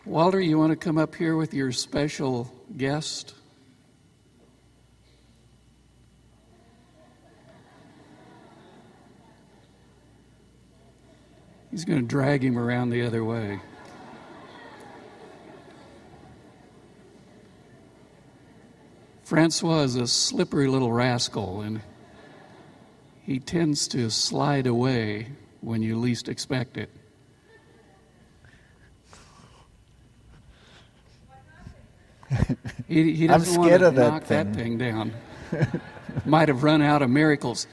Walter, you want to come up here with your special guest? He's going to drag him around the other way. Francois is a slippery little rascal, and he tends to slide away when you least expect it. He doesn't want to knock that thing down. Might have run out of miracles.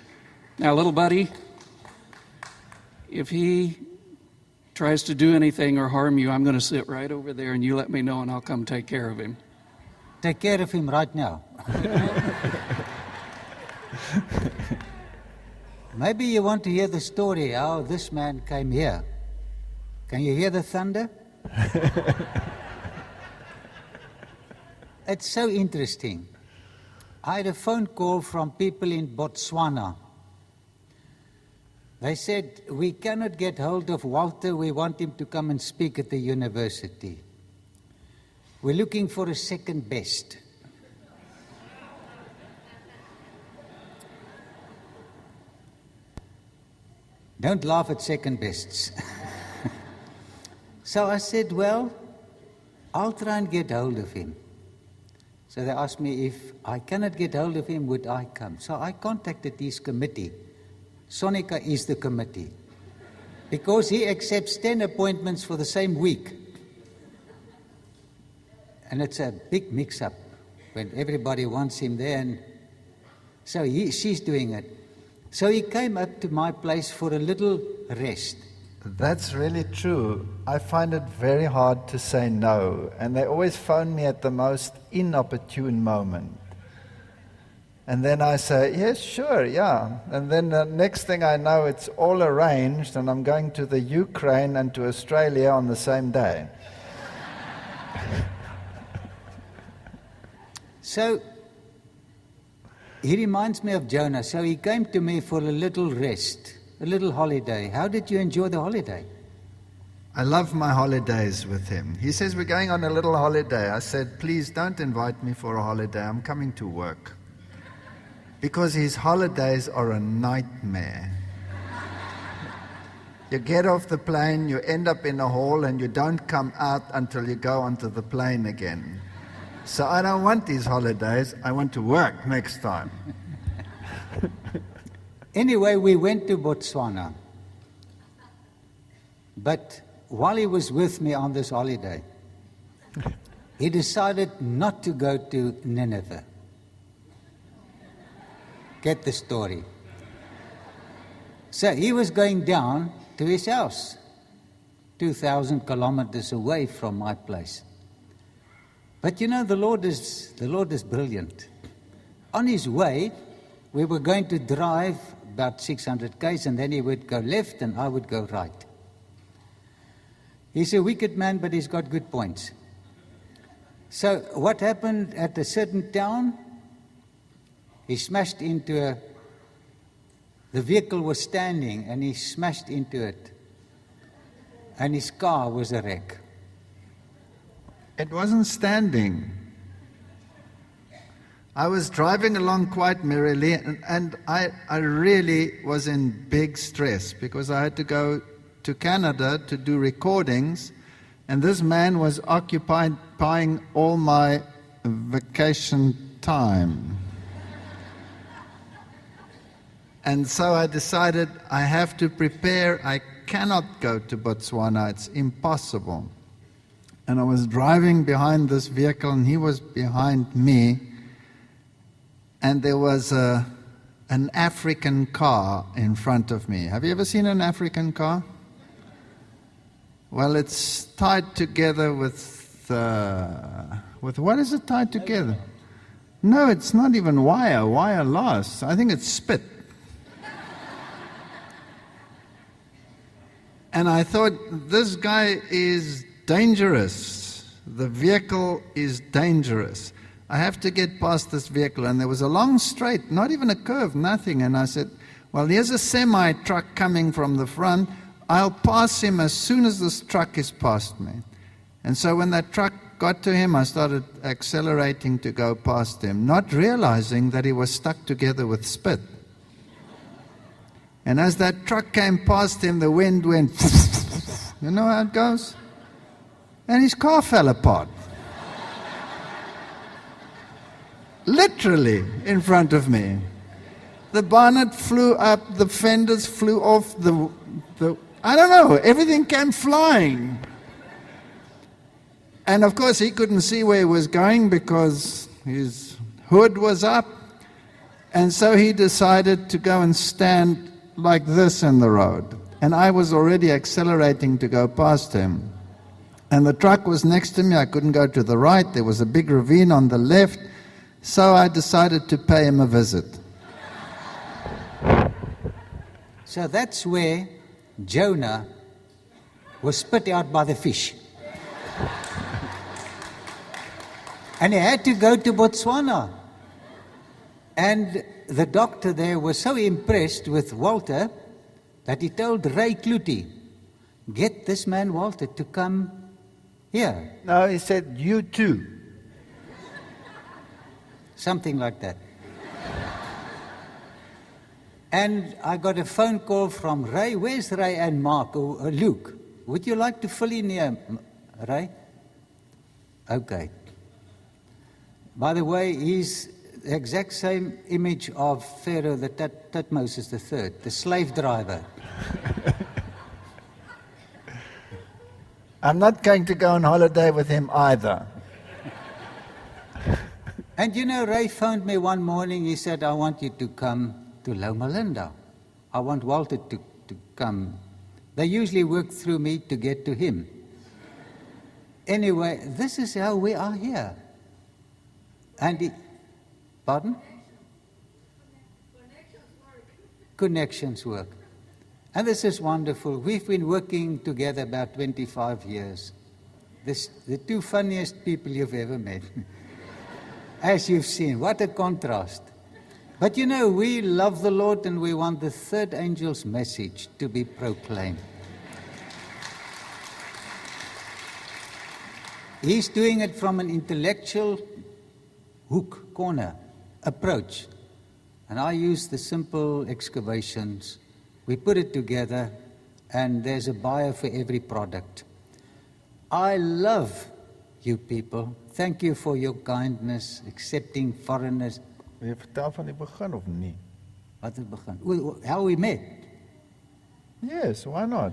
Now, little buddy, if he tries to do anything or harm you, I'm going to sit right over there and you let me know and I'll come take care of him. Take care of him right now. Maybe you want to hear the story how this man came here. Can you hear the thunder? It's so interesting. I had a phone call from people in Botswana. They said, we cannot get hold of Walter. We want him to come and speak at the university. We're looking for a second best. Don't laugh at second bests. So I said, well, I'll try and get hold of him. So they asked me if I cannot get hold of him, would I come? So I contacted his committee. Sonica is the committee. Because he accepts 10 appointments for the same week. And it's a big mix-up when everybody wants him there. And so she's doing it. So he came up to my place for a little rest. That's really true. I find it very hard to say no. And they always phone me at the most inopportune moment. And then I say, yes, sure, yeah. And then the next thing I know, it's all arranged, and I'm going to the Ukraine and to Australia on the same day. So, he reminds me of Jonah. So he came to me for a little rest, a little holiday. How did you enjoy the holiday? I love my holidays with him. He says, we're going on a little holiday. I said, please don't invite me for a holiday. I'm coming to work. Because his holidays are a nightmare. You get off the plane, you end up in a hall, and you don't come out until you go onto the plane again. So I don't want these holidays. I want to work next time. Anyway, we went to Botswana. But while he was with me on this holiday, he decided not to go to Nineveh. Get the story. So he was going down to his house, 2,000 kilometers away from my place. But you know, the Lord is brilliant. On his way, we were going to drive about 600 k's, and then he would go left and I would go right. He's a wicked man, but he's got good points. So what happened at a certain town? He smashed into the vehicle was standing and he smashed into it. And his car was a wreck. It wasn't standing. I was driving along quite merrily, and I really was in big stress because I had to go to Canada to do recordings, and this man was occupying all my vacation time. And so I decided I have to prepare. I cannot go to Botswana. It's impossible. And I was driving behind this vehicle, and he was behind me. And there was an African car in front of me. Have you ever seen an African car? Well, it's tied together with what is it tied together? No, it's not even wire lasts. I think it's spit. And I thought, this guy is dangerous. The vehicle is dangerous. I have to get past this vehicle. And there was a long straight, not even a curve, nothing. And I said, well, here's a semi-truck coming from the front. I'll pass him as soon as this truck is past me. And so when that truck got to him, I started accelerating to go past him, not realizing that he was stuck together with spit. And as that truck came past him, the wind went, you know how it goes? And his car fell apart. Literally in front of me. The bonnet flew up, the fenders flew off, I don't know, everything came flying. And of course he couldn't see where he was going because his hood was up. And so he decided to go and stand like this in the road. And I was already accelerating to go past him. And the truck was next to me. I couldn't go to the right. There was a big ravine on the left. So I decided to pay him a visit. So that's where Jonah was spit out by the fish. And he had to go to Botswana. And the doctor there was so impressed with Walter that he told Ray Kluti, get this man Walter to come here. No, he said, you too. Something like that. And I got a phone call from Ray. Where's Ray and Mark or Luke? Would you like to fill in here, Ray? Okay. By the way, he's the exact same image of Pharaoh, the Tutmosis III, the slave driver. I'm not going to go on holiday with him either. And you know, Ray phoned me one morning. He said, I want you to come to Loma Linda. I want Walter to come. They usually work through me to get to him. Anyway, this is how we are here. And pardon? Connections work. And this is wonderful. We've been working together about 25 years. The two funniest people you've ever met. As you've seen, what a contrast. But you know, we love the Lord and we want the third angel's message to be proclaimed. He's doing it from an intellectual corner approach. And I use the simple excavations. We put it together and there's a buyer for every product. I love you people. Thank you for your kindness, accepting foreigners. Wil jy vertel van die begin of nie? Wat het begin? How we met. Yes, why not?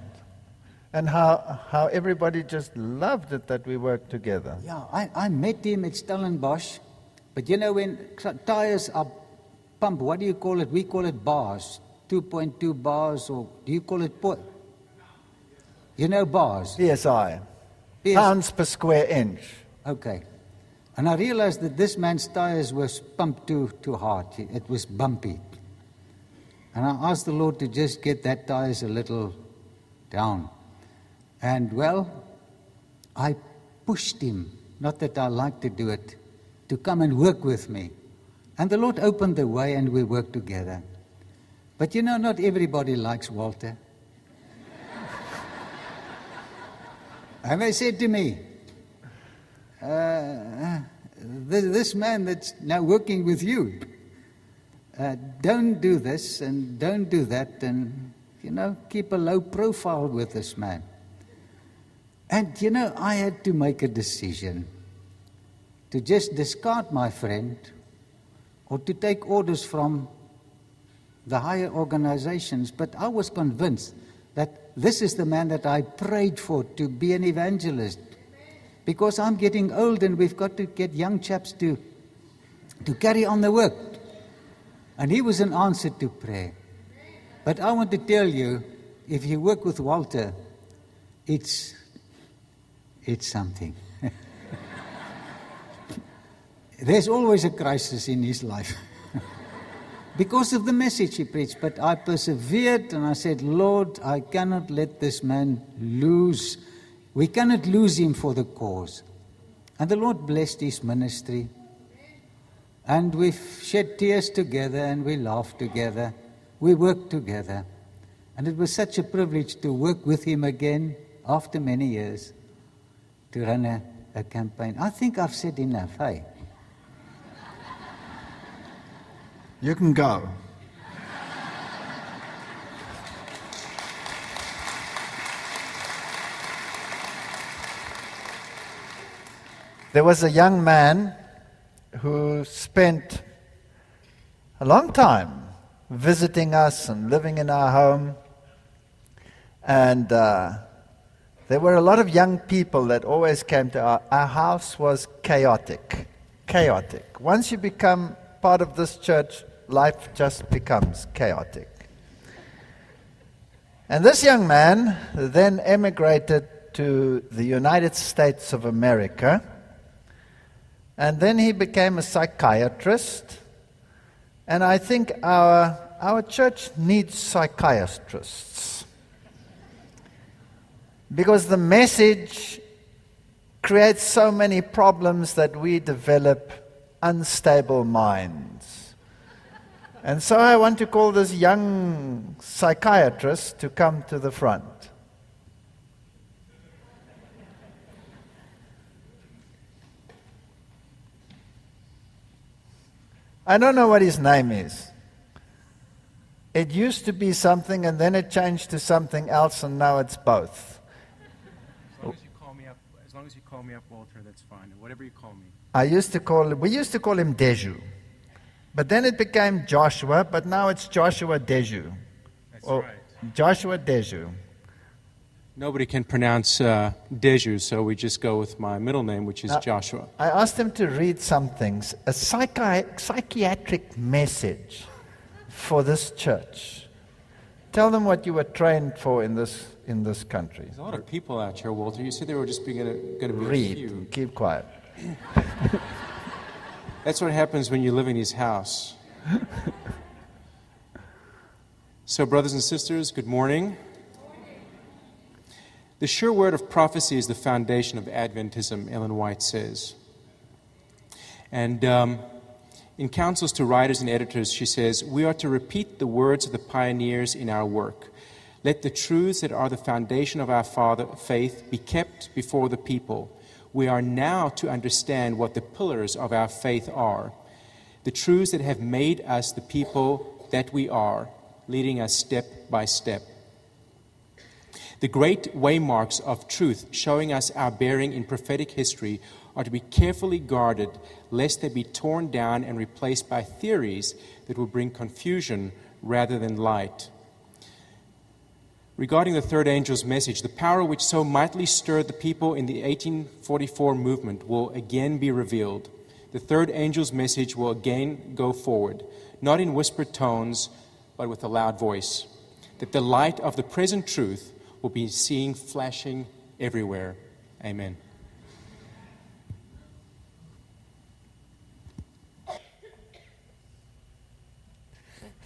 And how everybody just loved it that we worked together. Yeah, I met him at Stellenbosch. But you know, when tires are pumped, what do you call it? We call it bars. 2.2 bars, or do you call it you know bars? PSI. Pounds per square inch. Okay. And I realized that this man's tires were pumped too hard. It was bumpy. And I asked the Lord to just get that tires a little down. And well, I pushed him, not that I like to do it, to come and work with me. And the Lord opened the way and we worked together. But you know, not everybody likes Walter. And they said to me, this man that's now working with you, don't do this and don't do that, and, you know, keep a low profile with this man. And, you know, I had to make a decision to just discard my friend or to take orders from the higher organizations. But I was convinced that this is the man that I prayed for to be an evangelist. Because I'm getting old and we've got to get young chaps to carry on the work. And he was an answer to prayer. But I want to tell you, if you work with Walter, it's something. There's always a crisis in his life. Because of the message he preached. But I persevered and I said, Lord, I cannot let this man lose. We cannot lose him for the cause. And the Lord blessed his ministry. And we've shed tears together and we laughed together. We worked together. And it was such a privilege to work with him again after many years. to run a campaign. I think I've said enough, hey? You can go. There was a young man who spent a long time visiting us and living in our home. And there were a lot of young people that always came to our house was chaotic. Chaotic. Once you become part of this church, life just becomes chaotic. And this young man then emigrated to the United States of America. And then he became a psychiatrist. And I think our church needs psychiatrists. Because the message creates so many problems that we develop unstable minds. And so I want to call this young psychiatrist to come to the front. I don't know what his name is. It used to be something and then it changed to something else and now it's both. As long as you call me up, Walter, that's fine. Whatever you call me. We used to call him Deju. But then it became Joshua, but now it's Joshua Deju. That's right. Joshua Deju. Nobody can pronounce Deju, so we just go with my middle name, which is Joshua. I asked him to read some things, a psychiatric message for this church. Tell them what you were trained for in this country. There's a lot of people out here, Walter. You said there were just going to be Read. a few. Keep quiet. That's what happens when you live in his house. So, brothers and sisters, good morning. The sure word of prophecy is the foundation of Adventism, Ellen White says. And in counsels to writers and editors, she says, we are to repeat the words of the pioneers in our work. Let the truths that are the foundation of our faith be kept before the people. We are now to understand what the pillars of our faith are, the truths that have made us the people that we are, leading us step by step. The great waymarks of truth showing us our bearing in prophetic history are to be carefully guarded, lest they be torn down and replaced by theories that will bring confusion rather than light. Regarding the third angel's message, the power which so mightily stirred the people in the 1844 movement will again be revealed. The third angel's message will again go forward, not in whispered tones, but with a loud voice, that the light of the present truth will be seen flashing everywhere. Amen.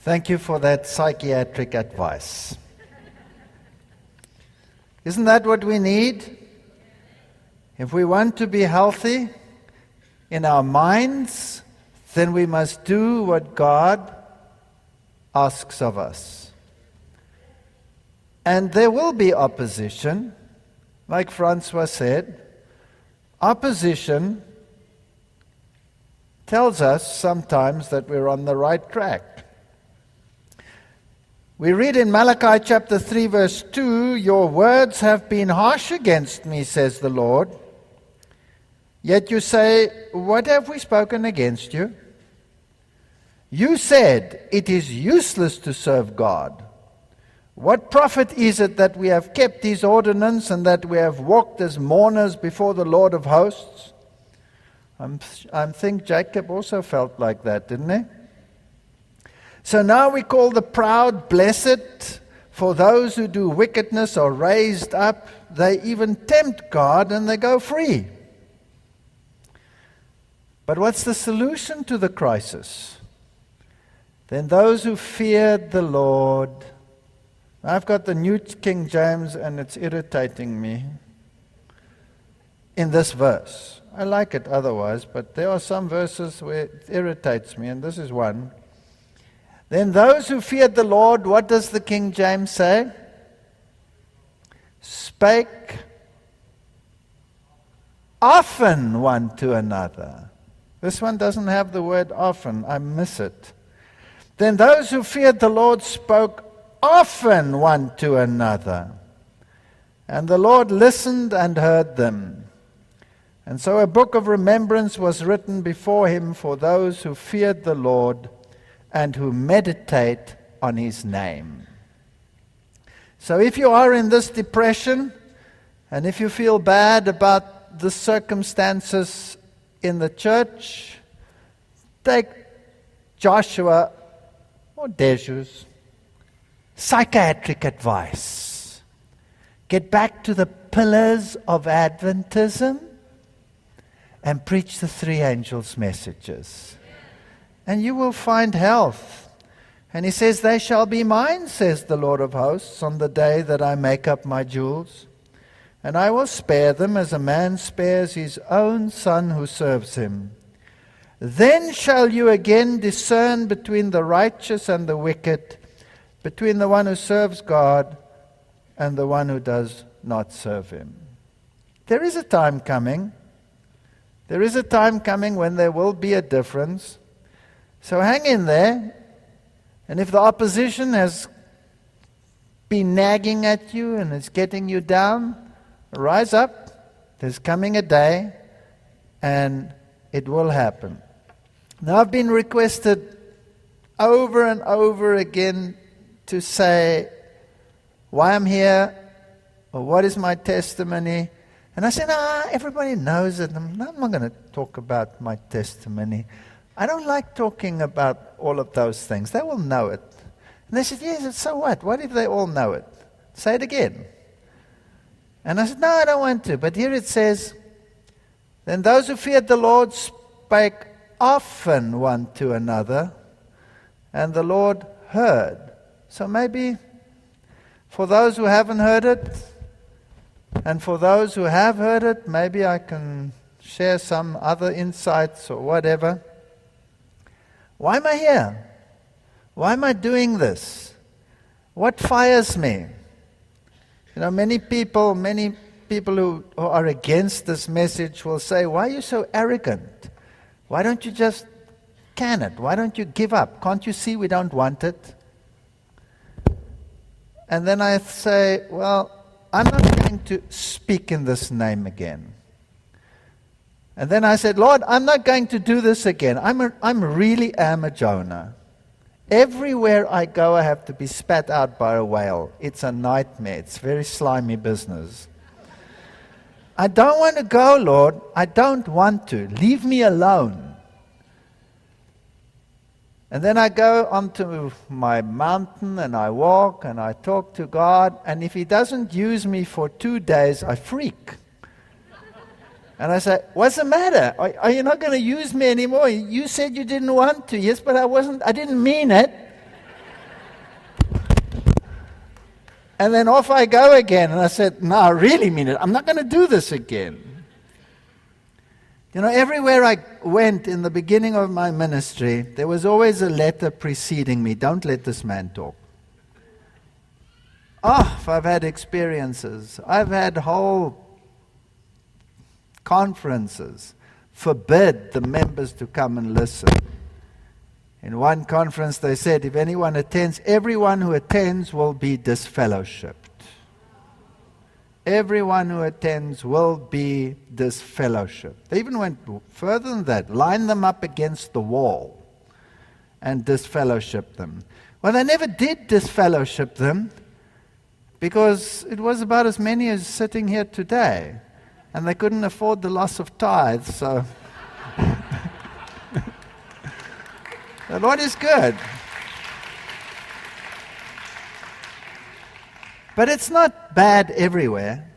Thank you for that psychiatric advice. Isn't that what we need? If we want to be healthy in our minds, then we must do what God asks of us. And there will be opposition, like Francois said. Opposition tells us sometimes that we're on the right track. We read in Malachi chapter 3 verse 2, your words have been harsh against me, says the Lord. Yet you say, what have we spoken against you? You said, it is useless to serve God. What profit is it that we have kept his ordinance and that we have walked as mourners before the Lord of hosts? I think Jacob also felt like that, didn't he? So now we call the proud blessed, for those who do wickedness are raised up. They even tempt God and they go free. But what's the solution to the crisis? Then those who feared the Lord. I've got the New King James and it's irritating me in this verse. I like it otherwise, but there are some verses where it irritates me, and this is one. Then those who feared the Lord, what does the King James say? Spake often one to another. This one doesn't have the word often. I miss it. Then those who feared the Lord spoke often one to another. And the Lord listened and heard them. And so a book of remembrance was written before him for those who feared the Lord and who meditate on his name. So if you are in this depression, and if you feel bad about the circumstances in the church, take Joshua or Deju's psychiatric advice. Get back to the pillars of Adventism and preach the three angels' messages. And you will find health. And he says, they shall be mine, says the Lord of hosts, on the day that I make up my jewels. And I will spare them as a man spares his own son who serves him. Then shall you again discern between the righteous and the wicked, between the one who serves God and the one who does not serve him. There is a time coming. There is a time coming when there will be a difference. So hang in there. And if the opposition has been nagging at you and is getting you down, rise up. There's coming a day and it will happen. Now I've been requested over and over again to say why I'm here or what is my testimony. And I said, everybody knows it. I'm not going to talk about my testimony. I don't like talking about all of those things. They will know it. And they said, yes, so what? What if they all know it? Say it again. And I said, no, I don't want to. But here it says, then those who feared the Lord spake often one to another, and the Lord heard. So maybe for those who haven't heard it, and for those who have heard it, maybe I can share some other insights or whatever. Why am I here? Why am I doing this? What fires me? You know, many people who are against this message will say, why are you so arrogant? Why don't you just can it? Why don't you give up? Can't you see we don't want it? And then I say, well, I'm not going to speak in this name again. And then I said, Lord, I'm not going to do this again. I really am a Jonah. Everywhere I go, I have to be spat out by a whale. It's a nightmare. It's very slimy business. I don't want to go, Lord. I don't want to. Leave me alone. And then I go onto my mountain and I walk and I talk to God. And if He doesn't use me for 2 days, I freak. And I say, what's the matter? Are you not going to use me anymore? You said you didn't want to. Yes, but I didn't mean it. And then off I go again. And I said, no, I really mean it. I'm not going to do this again. You know, everywhere I went in the beginning of my ministry, there was always a letter preceding me. Don't let this man talk. Oh, I've had experiences. I've had whole conferences forbid the members to come and listen. In one conference they said, if anyone attends, everyone who attends will be disfellowshipped. Everyone who attends will be disfellowshipped. They even went further than that, line them up against the wall and disfellowship them. Well, they never did disfellowship them because it was about as many as sitting here today. And they couldn't afford the loss of tithes, so the Lord is good. But it's not bad everywhere.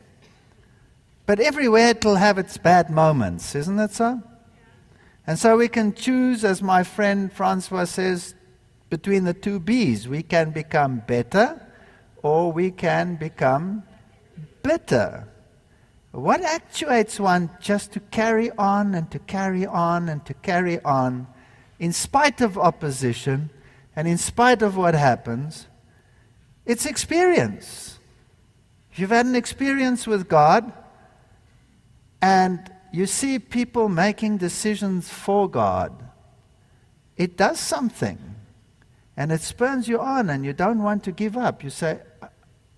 But everywhere it will have its bad moments, isn't it so? And so we can choose, as my friend Francois says, between the two B's. We can become better or we can become bitter. What actuates one just to carry on and to carry on and to carry on in spite of opposition and in spite of what happens? It's experience. If you've had an experience with God and you see people making decisions for God, it does something. And it spurs you on, and you don't want to give up. You say,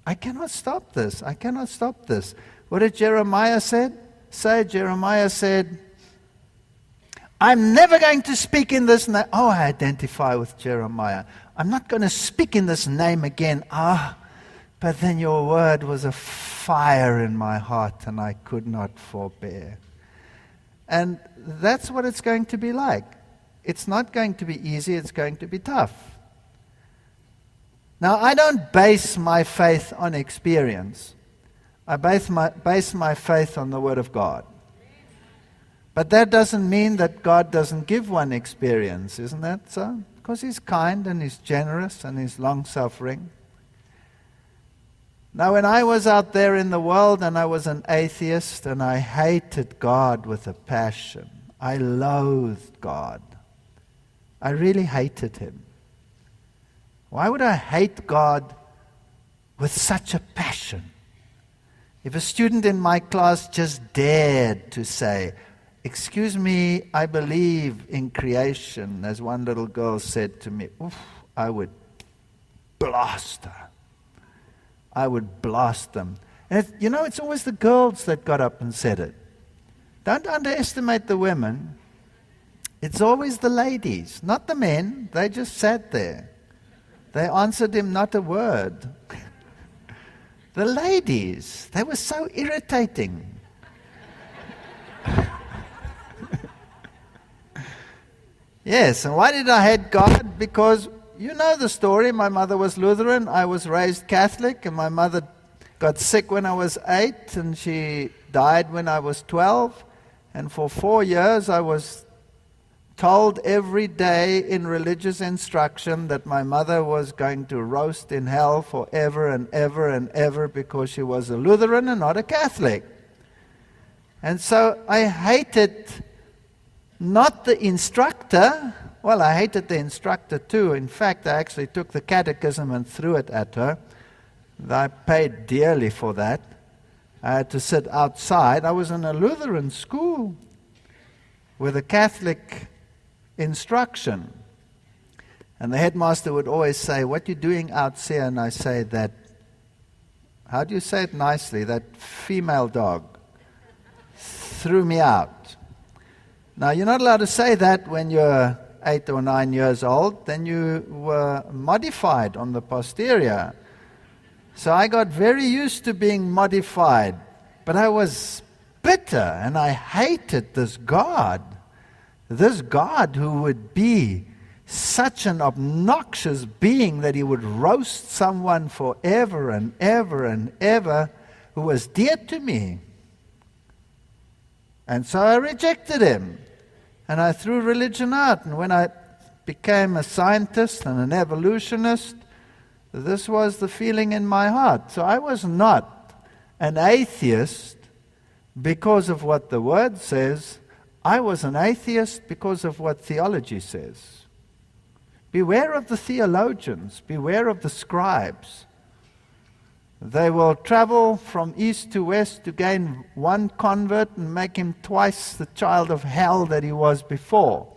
I cannot stop this. I cannot stop this. What did Jeremiah say? Jeremiah said, I'm never going to speak in this name. Oh, I identify with Jeremiah. I'm not going to speak in this name again. But then your word was a fire in my heart, and I could not forbear. And that's what it's going to be like. It's not going to be easy. It's going to be tough. Now, I don't base my faith on experience. I base my faith on the Word of God. But that doesn't mean that God doesn't give one experience, isn't that so? Because He's kind and He's generous and He's long-suffering. Now, when I was out there in the world and I was an atheist and I hated God with a passion, I loathed God. I really hated Him. Why would I hate God with such a passion? If a student in my class just dared to say, excuse me, I believe in creation, as one little girl said to me, I would blast her. I would blast them. And it's always the girls that got up and said it. Don't underestimate the women. It's always the ladies, not the men. They just sat there. They answered him not a word. The ladies, they were so irritating. Yes, and why did I hate God? Because you know the story. My mother was Lutheran. I was raised Catholic, and my mother got sick when I was 8, and she died when I was 12. And for 4 years, I was told every day in religious instruction that my mother was going to roast in hell forever and ever and ever because she was a Lutheran and not a Catholic. And so I hated not the instructor. Well, I hated the instructor too. In fact, I actually took the catechism and threw it at her. I paid dearly for that. I had to sit outside. I was in a Lutheran school with a Catholic instruction. And the headmaster would always say, what are you doing out there? And I say that, how do you say it nicely? That female dog threw me out. Now, you're not allowed to say that when you're 8 or 9 years old. Then you were modified on the posterior. So I got very used to being modified. But I was bitter, and I hated this God. This God who would be such an obnoxious being that He would roast someone forever and ever and ever, who was dear to me. And so I rejected Him. And I threw religion out. And when I became a scientist and an evolutionist, this was the feeling in my heart. So I was not an atheist because of what the Word says. I was an atheist because of what theology says. Beware of the theologians. Beware of the scribes. They will travel from east to west to gain one convert and make him twice the child of hell that he was before.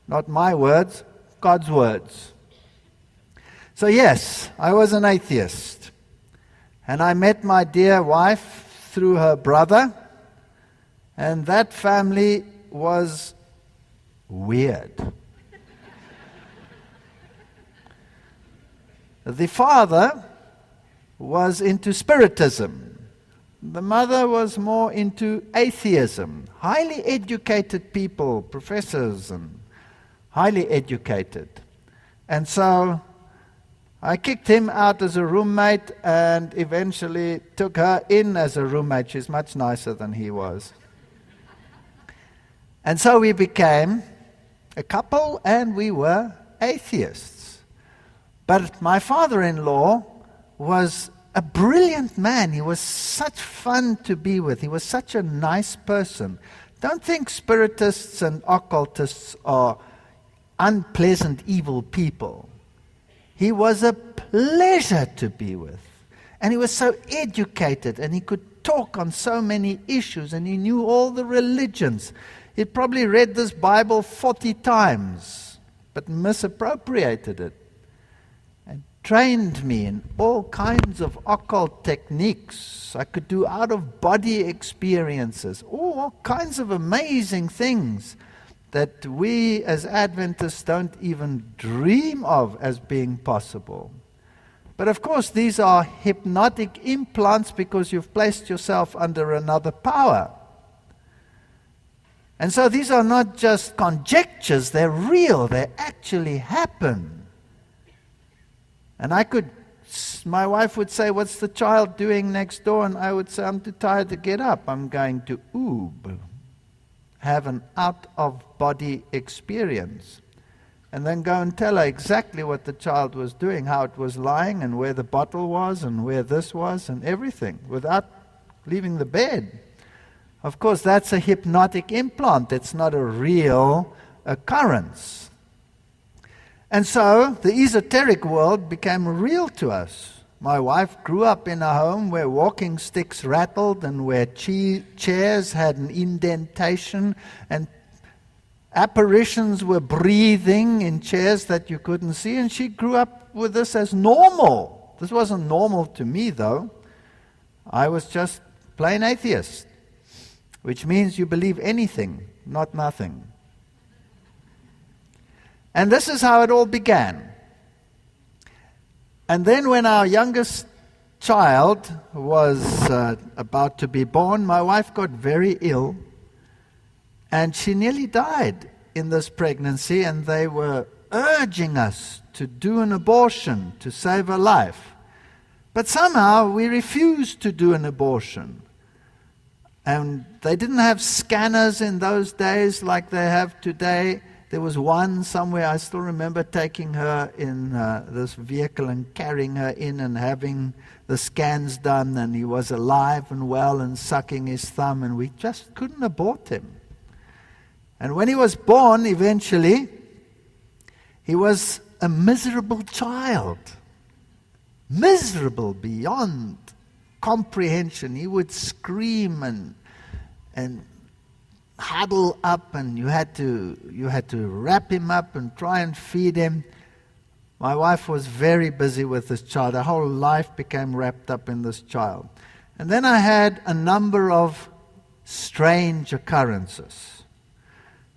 Not my words, God's words. So yes, I was an atheist. And I met my dear wife through her brother. And that family was weird. The father was into Spiritism. The mother was more into atheism. Highly educated people, professors, and highly educated. And so I kicked him out as a roommate and eventually took her in as a roommate. She's much nicer than he was. And so we became a couple, and we were atheists. But my father-in-law was a brilliant man. He was such fun to be with. He was such a nice person. Don't think spiritists and occultists are unpleasant, evil people. He was a pleasure to be with. And he was so educated, and he could talk on so many issues, and he knew all the religions. He'd probably read this Bible 40 times, but misappropriated it. And trained me in all kinds of occult techniques. I could do out-of-body experiences, all kinds of amazing things that we as Adventists don't even dream of as being possible. But of course, these are hypnotic implants because you've placed yourself under another power. And so these are not just conjectures, they're real, they actually happen. And my wife would say, "What's the child doing next door?" And I would say, "I'm too tired to get up. I'm going to have an out-of-body experience." And then go and tell her exactly what the child was doing, how it was lying, and where the bottle was, and where this was, and everything, without leaving the bed. Of course, that's a hypnotic implant. It's not a real occurrence. And so, the esoteric world became real to us. My wife grew up in a home where walking sticks rattled and where chairs had an indentation and apparitions were breathing in chairs that you couldn't see, and she grew up with this as normal. This wasn't normal to me, though. I was just plain atheist, which means you believe anything, not nothing. And this is how it all began. And then when our youngest child was about to be born, my wife got very ill, and she nearly died in this pregnancy, and they were urging us to do an abortion to save her life. But somehow we refused to do an abortion. And they didn't have scanners in those days like they have today. There was one somewhere, I still remember taking her in this vehicle and carrying her in and having the scans done, and he was alive and well and sucking his thumb, and we just couldn't abort him. And when he was born, eventually, he was a miserable child. Miserable beyond comprehension. He would scream and huddle up, and you had to wrap him up and try and feed him. My wife was very busy with this child. Her whole life became wrapped up in this child. And then I had a number of strange occurrences.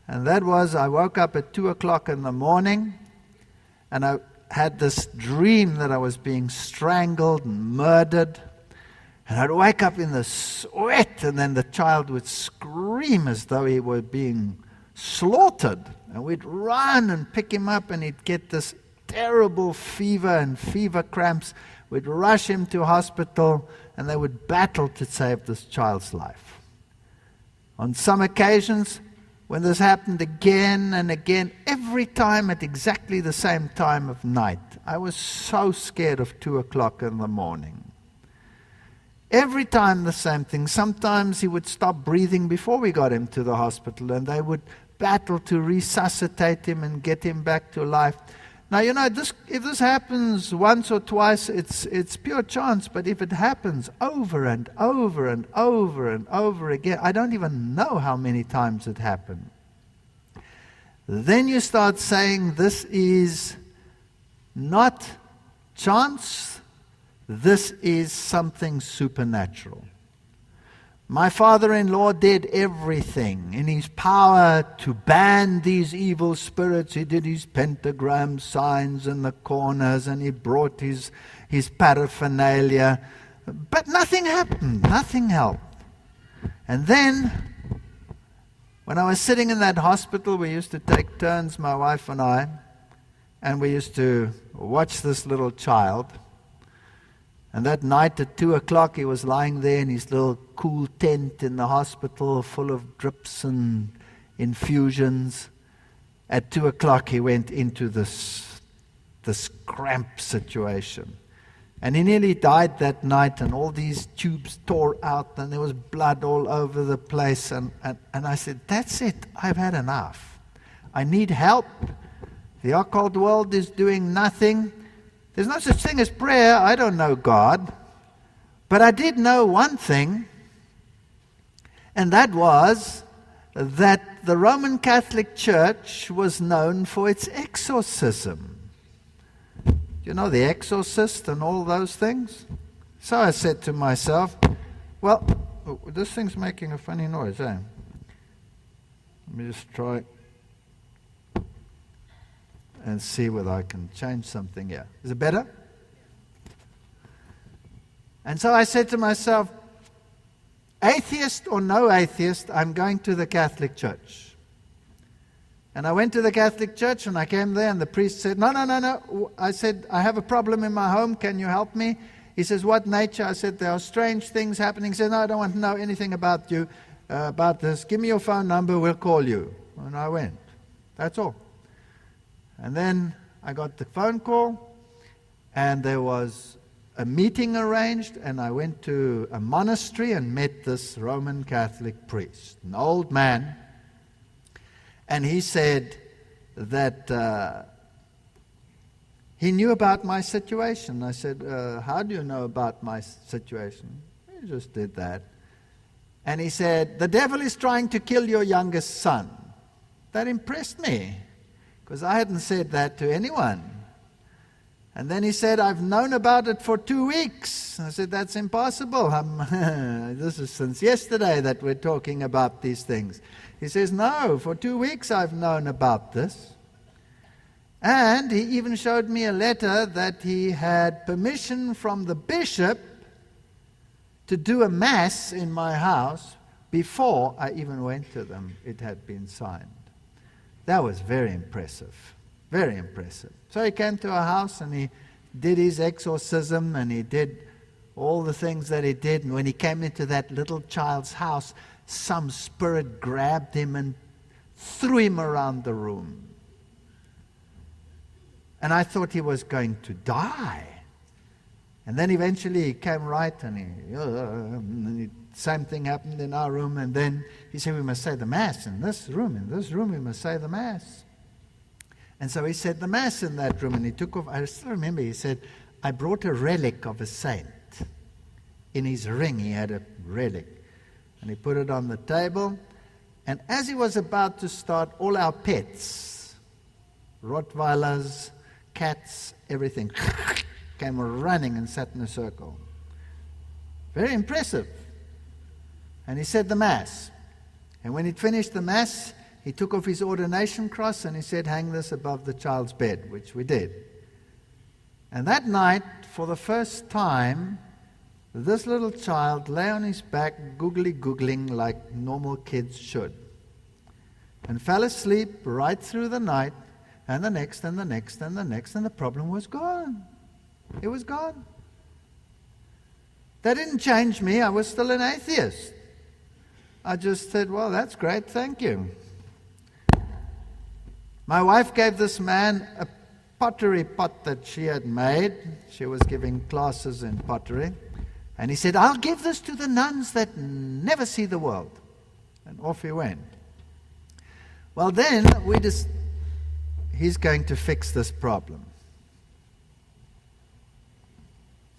And that was, I woke up at 2 o'clock in the morning, and I had this dream that I was being strangled and murdered. And I'd wake up in the sweat, and then the child would scream as though he were being slaughtered. And we'd run and pick him up, and he'd get this terrible fever and fever cramps. We'd rush him to hospital, and they would battle to save this child's life. On some occasions, when this happened again and again, every time at exactly the same time of night, I was so scared of 2 o'clock in the morning. Every time the same thing. Sometimes he would stop breathing before we got him to the hospital, and they would battle to resuscitate him and get him back to life. Now, if this happens once or twice, it's pure chance, but if it happens over and over and over and over again, I don't even know how many times it happened. Then you start saying, this is not chance, this is something supernatural. My father-in-law did everything in his power to ban these evil spirits. He did his pentagram signs in the corners, and he brought his paraphernalia. But nothing happened. Nothing helped. And then, when I was sitting in that hospital, we used to take turns, my wife and I, and we used to watch this little child. And that night at 2 o'clock, he was lying there in his little cool tent in the hospital full of drips and infusions. At 2 o'clock, he went into this cramped situation. And he nearly died that night, and all these tubes tore out, and there was blood all over the place. And I said, that's it. I've had enough. I need help. The occult world is doing nothing. There's no such thing as prayer. I don't know God. But I did know one thing. And that was that the Roman Catholic Church was known for its exorcism. You know, the exorcist and all those things? So I said to myself, well, this thing's making a funny noise, eh? Let me just try and see whether I can change something here. Is it better? And so I said to myself, atheist or no atheist, I'm going to the Catholic Church. And I went to the Catholic Church and I came there and the priest said, no. I said, I have a problem in my home, can you help me? He says, what nature? I said, there are strange things happening. He said, no, I don't want to know anything about you, about this. Give me your phone number, we'll call you. And I went. That's all. And then I got the phone call and there was a meeting arranged, and I went to a monastery and met this Roman Catholic priest, an old man, and he said that he knew about my situation. I said, how do you know about my situation? He just did that. And he said, the devil is trying to kill your youngest son. That impressed me, because I hadn't said that to anyone. And then he said, I've known about it for 2 weeks. I said, that's impossible. This is since yesterday that we're talking about these things. He says, no, for 2 weeks I've known about this. And he even showed me a letter that he had permission from the bishop to do a mass in my house before I even went to them. It had been signed. That was very impressive. Very impressive. So he came to our house and he did his exorcism and he did all the things that he did. And when he came into that little child's house, some spirit grabbed him and threw him around the room. And I thought he was going to die. And then eventually he came right and same thing happened in our room. And then he said, we must say the Mass in this room we must say the Mass. And so he said the Mass in that room, and he took off. I still remember, he said, I brought a relic of a saint. In his ring, he had a relic. And he put it on the table. And as he was about to start, all our pets, Rottweilers, cats, everything, came running and sat in a circle. Very impressive. And he said the Mass. And when he'd finished the Mass, he took off his ordination cross and he said, hang this above the child's bed, which we did. And that night, for the first time, this little child lay on his back, googling like normal kids should, and fell asleep right through the night, and the next, and the next, and the next, and the problem was gone. It was gone. That didn't change me. I was still an atheist. I just said, well, that's great, thank you. My wife gave this man a pottery pot that she had made. She was giving classes in pottery. And he said, I'll give this to the nuns that never see the world. And off he went. Well, then he's going to fix this problem.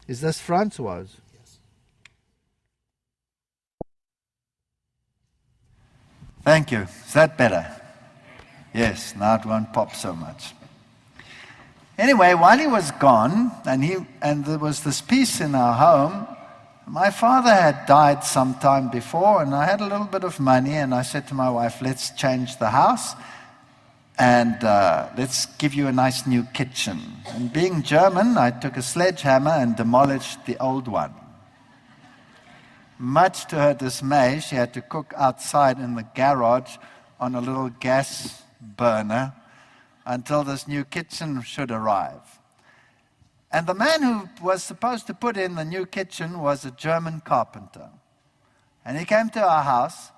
Is this Francois? Yes. Thank you. Is that better? Yes, now it won't pop so much. Anyway, while he was gone, and there was this peace in our home, my father had died some time before, and I had a little bit of money, and I said to my wife, let's change the house, and let's give you a nice new kitchen. And being German, I took a sledgehammer and demolished the old one. Much to her dismay, she had to cook outside in the garage on a little gas burner until this new kitchen should arrive. And the man who was supposed to put in the new kitchen was a German carpenter. And he came to our house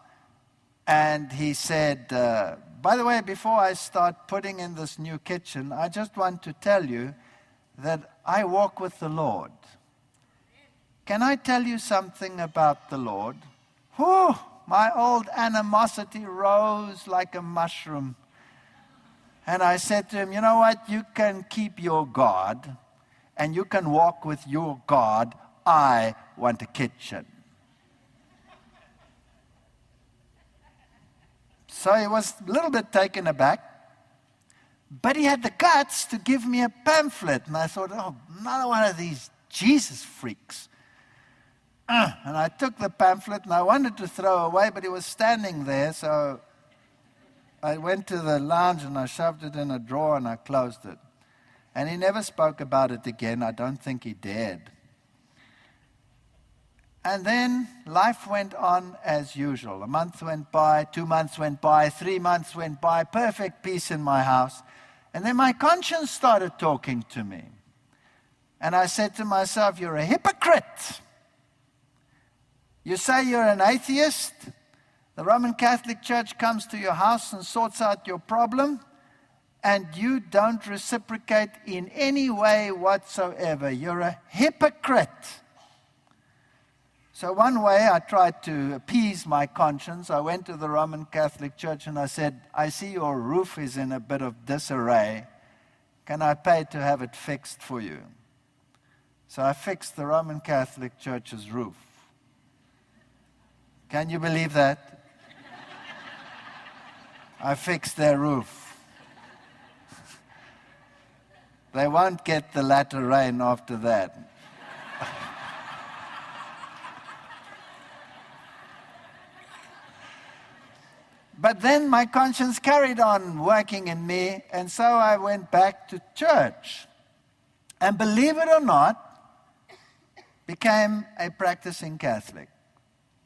and he said, by the way, before I start putting in this new kitchen, I just want to tell you that I walk with the Lord. Can I tell you something about the Lord? Whew, my old animosity rose like a mushroom. And I said to him, you know what? You can keep your God, and you can walk with your God. I want a kitchen. So he was a little bit taken aback. But he had the guts to give me a pamphlet. And I thought, oh, another one of these Jesus freaks. And I took the pamphlet and I wanted to throw away, but he was standing there. So I went to the lounge and I shoved it in a drawer and I closed it. And he never spoke about it again. I don't think he dared. And then life went on as usual. A month went by, 2 months went by, 3 months went by, perfect peace in my house. And then my conscience started talking to me. And I said to myself, you're a hypocrite. You say you're an atheist. The Roman Catholic Church comes to your house and sorts out your problem. And you don't reciprocate in any way whatsoever. You're a hypocrite. So one way I tried to appease my conscience. I went to the Roman Catholic Church and I said, I see your roof is in a bit of disarray. Can I pay to have it fixed for you? So I fixed the Roman Catholic Church's roof. Can you believe that? I fixed their roof. They won't get the latter rain after that. But then my conscience carried on working in me, and so I went back to church. And believe it or not, became a practicing Catholic,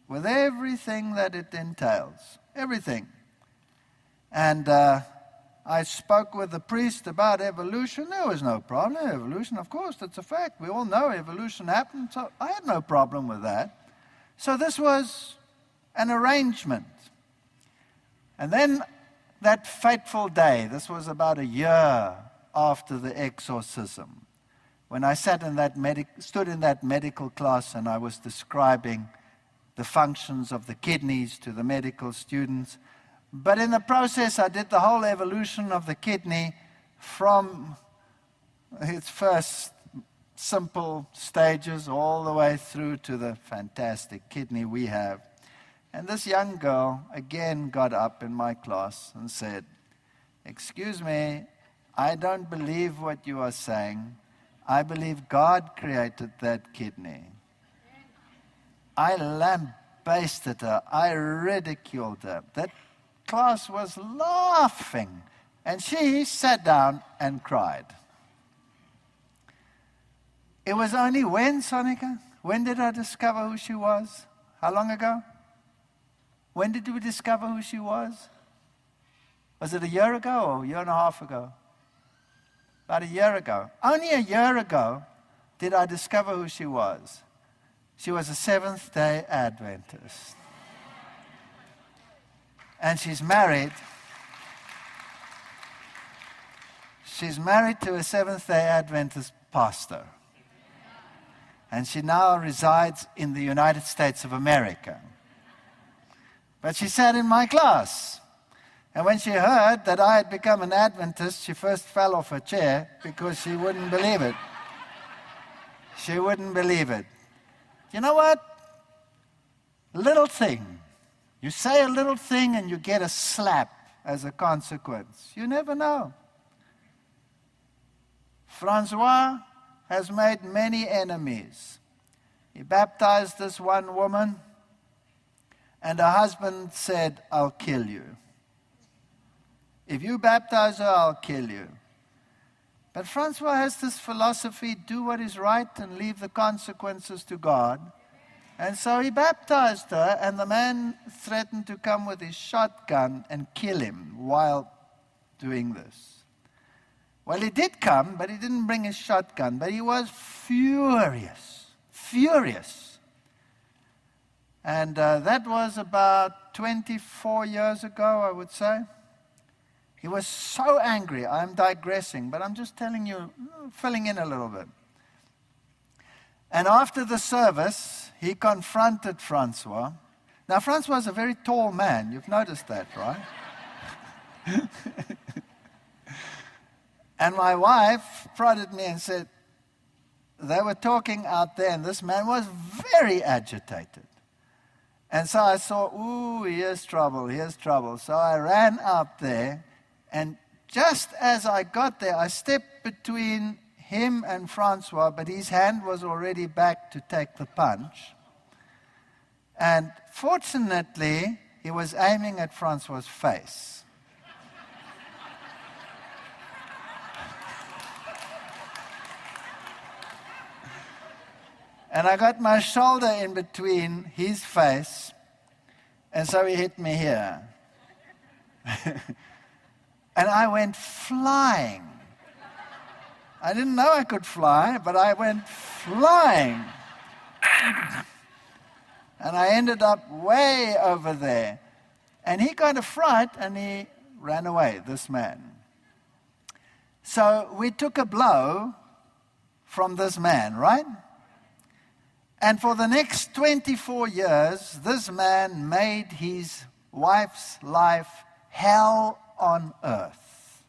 with everything that it entails, everything. And I spoke with the priest about evolution. There was no problem. Evolution, of course, that's a fact. We all know evolution happened, so I had no problem with that. So this was an arrangement. And then that fateful day, this was about a year after the exorcism, when I stood in that medical class and I was describing the functions of the kidneys to the medical students. But in the process, I did the whole evolution of the kidney from its first simple stages all the way through to the fantastic kidney we have. And this young girl again got up in my class and said, excuse me, I don't believe what you are saying. I believe God created that kidney. I lambasted her. I ridiculed her. That class was laughing. And she sat down and cried. It was only when, Sonika? When did I discover who she was? How long ago? When did we discover who she was? Was it a year ago or a year and a half ago? About a year ago. Only a year ago did I discover who she was. She was a Seventh-day Adventist. And she's married. She's married to a Seventh-day Adventist pastor. And she now resides in the United States of America. But she sat in my class. And when she heard that I had become an Adventist, she first fell off her chair because she wouldn't believe it. She wouldn't believe it. You know what? Little thing. You say a little thing and you get a slap as a consequence. You never know. Francois has made many enemies. He baptized this one woman. And her husband said, I'll kill you. If you baptize her, I'll kill you. But Francois has this philosophy, do what is right and leave the consequences to God. And so he baptized her, and the man threatened to come with his shotgun and kill him while doing this. Well, he did come, but he didn't bring his shotgun. But he was furious. And that was about 24 years ago, I would say. He was so angry. I'm digressing, but I'm just telling you, filling in a little bit. And after the service, he confronted Francois. Now, Francois is a very tall man. You've noticed that, right? And my wife prodded me and said, they were talking out there, and this man was very agitated. And so I saw, ooh, here's trouble, here's trouble. So I ran out there, and just as I got there, I stepped between him and Francois, but his hand was already back to take the punch. And fortunately, he was aiming at Francois' face. And I got my shoulder in between his face, and so he hit me here. And I went flying. I didn't know I could fly, but I went flying. And I ended up way over there. And he got a fright, and he ran away, this man. So we took a blow from this man, right? And for the next 24 years, this man made his wife's life hell on earth.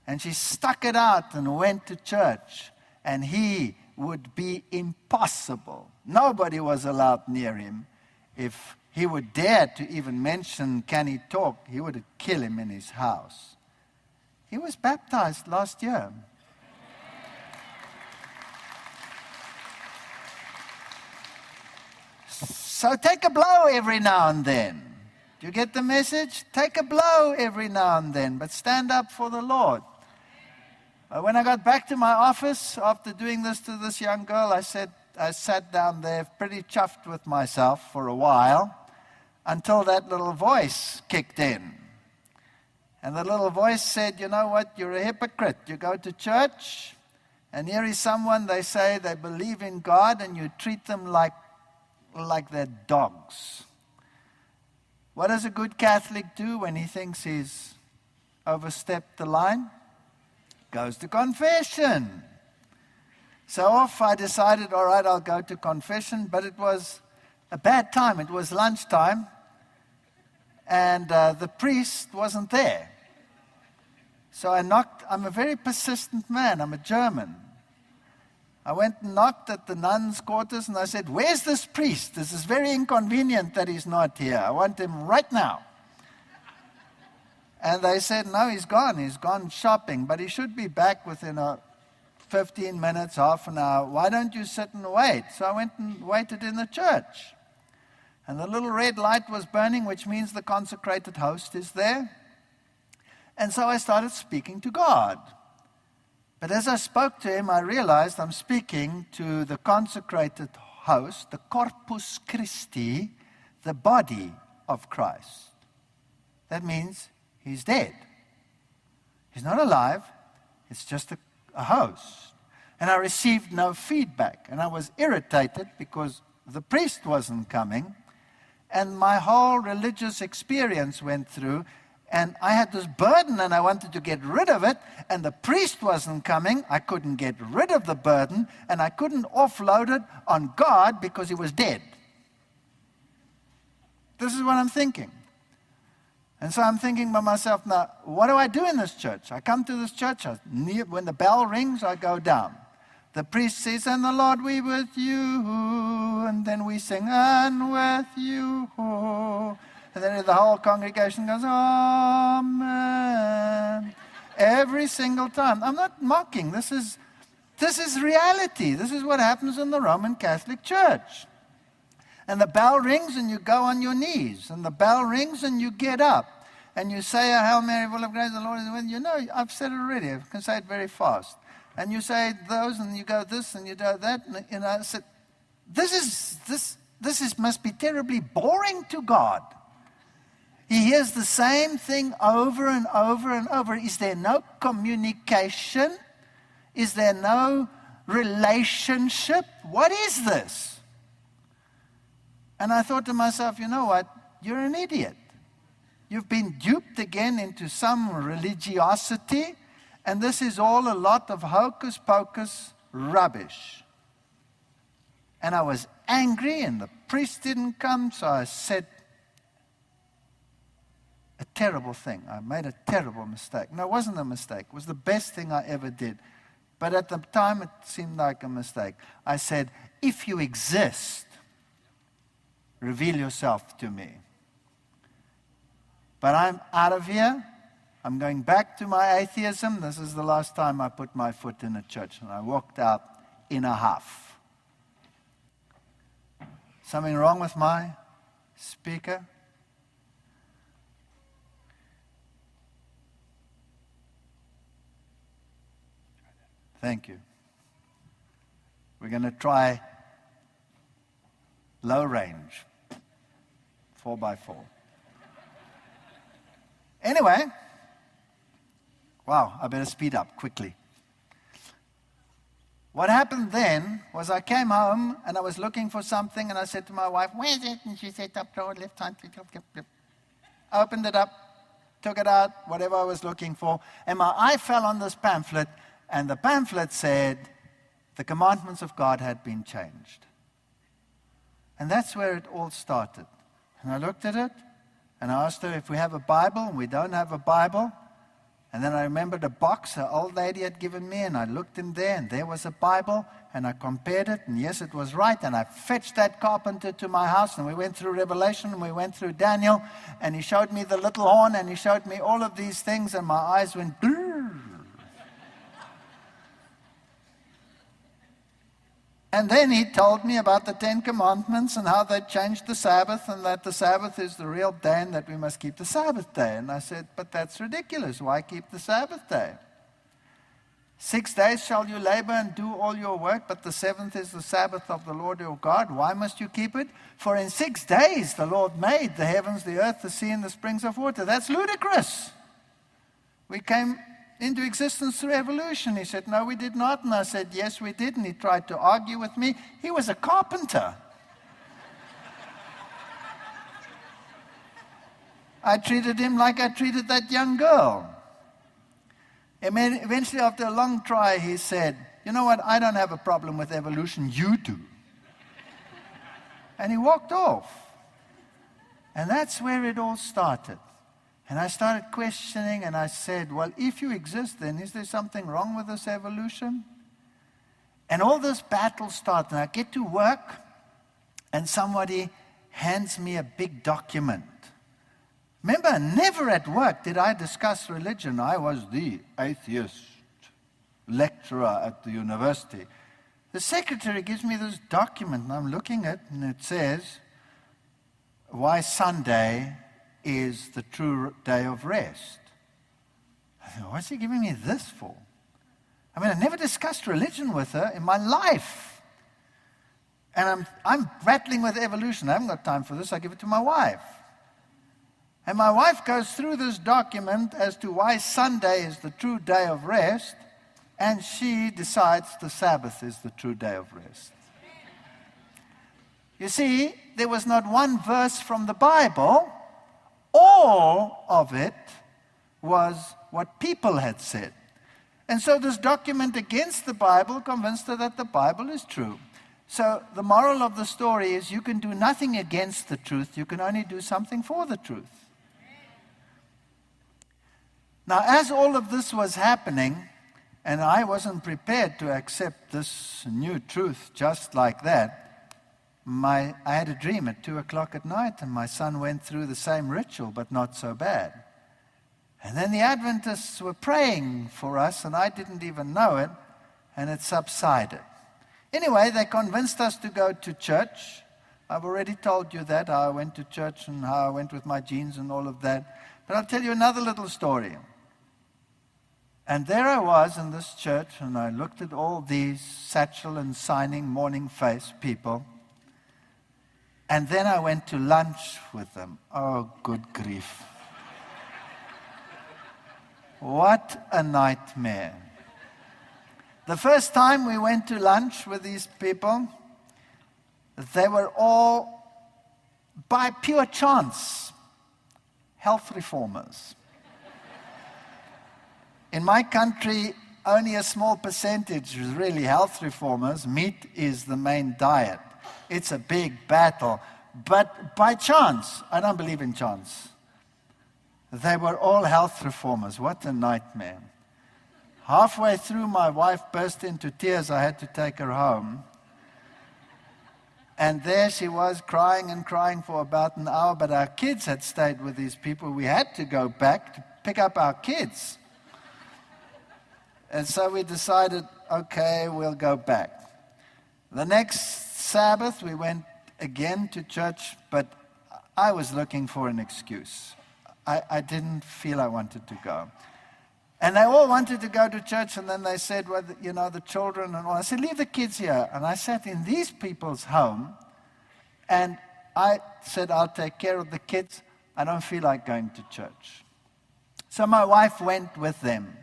And she stuck it out and went to church. And he would be impossible. Nobody was allowed near him. If he would dare to even mention, can he talk, he would kill him in his house. He was baptized last year. So take a blow every now and then. Do you get the message? Take a blow every now and then, but stand up for the Lord. When I got back to my office after doing this to this young girl, I sat down there pretty chuffed with myself for a while until that little voice kicked in. And the little voice said, you know what, you're a hypocrite. You go to church, and here is someone, they say they believe in God, and you treat them like they're dogs. What does a good Catholic do when he thinks he's overstepped the line? Goes to confession. So off I decided, all right, I'll go to confession, but it was a bad time. It was lunchtime, and the priest wasn't there. So I knocked. I'm a very persistent man. I'm a German. I went and knocked at the nuns' quarters, and I said, where's this priest? This is very inconvenient that he's not here. I want him right now. And they said, no, he's gone shopping, but he should be back within 15 minutes, half an hour. Why don't you sit and wait? So I went and waited in the church. And the little red light was burning, which means the consecrated host is there. And so I started speaking to God. But as I spoke to him, I realized I'm speaking to the consecrated host, the Corpus Christi, the body of Christ. That means he's dead. He's not alive. It's just a host. And I received no feedback. And I was irritated because the priest wasn't coming. And my whole religious experience went through. And I had this burden, and I wanted to get rid of it, and the priest wasn't coming. I couldn't get rid of the burden, and I couldn't offload it on God because he was dead. This is what I'm thinking. And so I'm thinking by myself, now, what do I do in this church? I come to this church, when the bell rings, I go down. The priest says, and the Lord be with you, and then we sing, and with you. And then the whole congregation goes, amen. Every single time. I'm not mocking. This is reality. This is what happens in the Roman Catholic Church. And the bell rings and you go on your knees. And the bell rings and you get up. And you say, Hail Mary, full of grace, the Lord is with you. You know, I've said it already. I can say it very fast. And you say those, and you go this, and you do that. And, you know, I said, this must be terribly boring to God. He hears the same thing over and over and over. Is there no communication? Is there no relationship? What is this? And I thought to myself, you know what? You're an idiot. You've been duped again into some religiosity, and this is all a lot of hocus pocus rubbish. And I was angry, and the priest didn't come, so I said a terrible thing. I made a terrible mistake. No, it wasn't a mistake. It was the best thing I ever did. But at the time, it seemed like a mistake. I said, if you exist, reveal yourself to me. But I'm out of here. I'm going back to my atheism. This is the last time I put my foot in a church. And I walked out in a huff. Something wrong with my speaker? Thank you. We're going to try low range, 4x4. Anyway, wow, I better speed up quickly. What happened then was I came home and I was looking for something and I said to my wife, "Where is it?" And she said, "Top drawer, left hand." I opened it up, took it out, whatever I was looking for, and my eye fell on this pamphlet, and the pamphlet said the commandments of God had been changed. And that's where it all started. And I looked at it, and I asked her if we have a Bible, and we don't have a Bible. And then I remembered a box an old lady had given me, and I looked in there, and there was a Bible, and I compared it, and yes, it was right. And I fetched that carpenter to my house, and we went through Revelation, and we went through Daniel, and he showed me the little horn, and he showed me all of these things, and my eyes went blur. And then he told me about the 10 Commandments and how they changed the Sabbath and that the Sabbath is the real day and that we must keep the Sabbath day. And I said, but that's ridiculous. Why keep the Sabbath day? 6 days shall you labor and do all your work, but the seventh is the Sabbath of the Lord your God. Why must you keep it? For in 6 days the Lord made the heavens, the earth, the sea, and the springs of water. That's ludicrous. We came into existence through evolution. He said, no, we did not. And I said, yes, we did. And he tried to argue with me. He was a carpenter. I treated him like I treated that young girl. And then eventually, after a long try, he said, you know what, I don't have a problem with evolution, you do. And he walked off. And that's where it all started. And I started questioning, and I said, well, if you exist, then is there something wrong with this evolution? And all this battle started. And I get to work, and somebody hands me a big document. Remember, never at work did I discuss religion. I was the atheist lecturer at the university. The secretary gives me this document, and I'm looking at it, and it says, why Sunday is the true day of rest. I thought, what's he giving me this for? I mean, I never discussed religion with her in my life. And I'm battling with evolution. I haven't got time for this. I give it to my wife. And my wife goes through this document as to why Sunday is the true day of rest, and she decides the Sabbath is the true day of rest. You see, there was not one verse from the Bible. All of it was what people had said. And so this document against the Bible convinced her that the Bible is true. So the moral of the story is you can do nothing against the truth. You can only do something for the truth. Now, as all of this was happening, and I wasn't prepared to accept this new truth just like that, I had a dream at 2 o'clock at night, and my son went through the same ritual, but not so bad. And then the Adventists were praying for us, and I didn't even know it, and it subsided. Anyway, they convinced us to go to church. I've already told you that, how I went to church and how I went with my jeans and all of that. But I'll tell you another little story. And there I was in this church, and I looked at all these satchel and signing morning face people. And then I went to lunch with them. Oh, good grief. What a nightmare. The first time we went to lunch with these people, they were all, by pure chance, health reformers. In my country, only a small percentage is really health reformers. Meat is the main diet. It's a big battle. But by chance, I don't believe in chance, they were all health reformers. What a nightmare. Halfway through, my wife burst into tears. I had to take her home. And there she was, crying and crying for about an hour, but our kids had stayed with these people. We had to go back to pick up our kids. And so we decided, okay, we'll go back. The next Sabbath, we went again to church, but I was looking for an excuse. I didn't feel I wanted to go. And they all wanted to go to church, and then they said, well, you know, the children and all. I said, leave the kids here. And I sat in these people's home, and I said, I'll take care of the kids. I don't feel like going to church. So my wife went with them,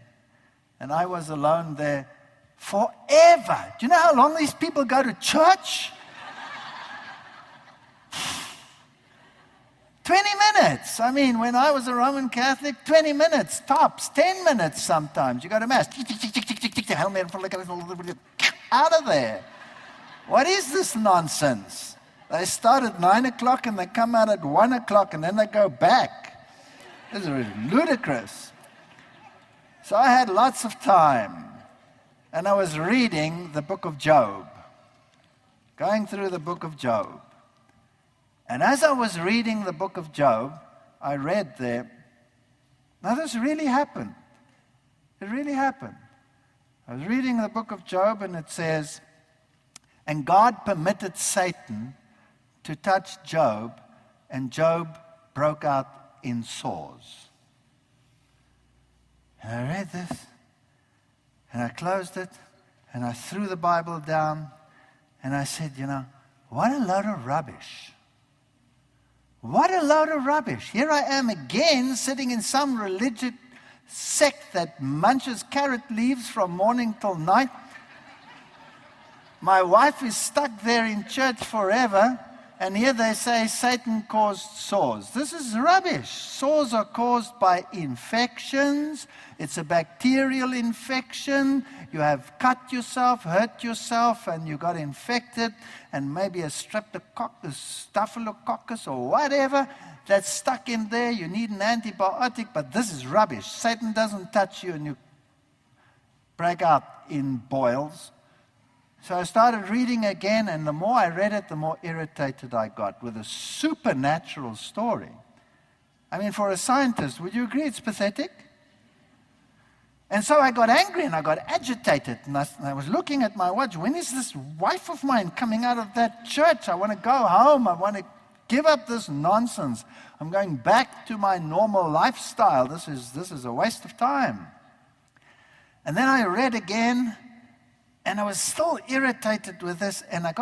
and I was alone there forever. Do you know how long these people go to church? 20 minutes. I mean, when I was a Roman Catholic, 20 minutes, tops, 10 minutes sometimes. You go to Mass. Out of there. What is this nonsense? They start at 9 o'clock and they come out at 1 o'clock and then they go back. This is ludicrous. So I had lots of time. And I was reading the book of Job. Going through the book of Job. And as I was reading the book of Job, I read there, now this really happened. It really happened. I was reading the book of Job, and it says, and God permitted Satan to touch Job, and Job broke out in sores. And I read this, and I closed it, and I threw the Bible down, and I said, you know, what a load of rubbish. What a load of rubbish. Here I am again sitting in some religious sect that munches carrot leaves from morning till night. My wife is stuck there in church forever, and here they say Satan caused sores. This is rubbish. Sores are caused by infections. It's a bacterial infection. You have cut yourself, hurt yourself, and you got infected, and maybe a streptococcus, staphylococcus, or whatever that's stuck in there. You need an antibiotic, but this is rubbish. Satan doesn't touch you and you break out in boils. So I started reading again, and the more I read it, the more irritated I got with a supernatural story. I mean, for a scientist, would you agree it's pathetic? And so I got angry and I got agitated, and I was looking at my watch. When is this wife of mine coming out of that church? I want to go home. I want to give up this nonsense. I'm going back to my normal lifestyle. This is a waste of time. And then I read again, and I was still irritated with this, and I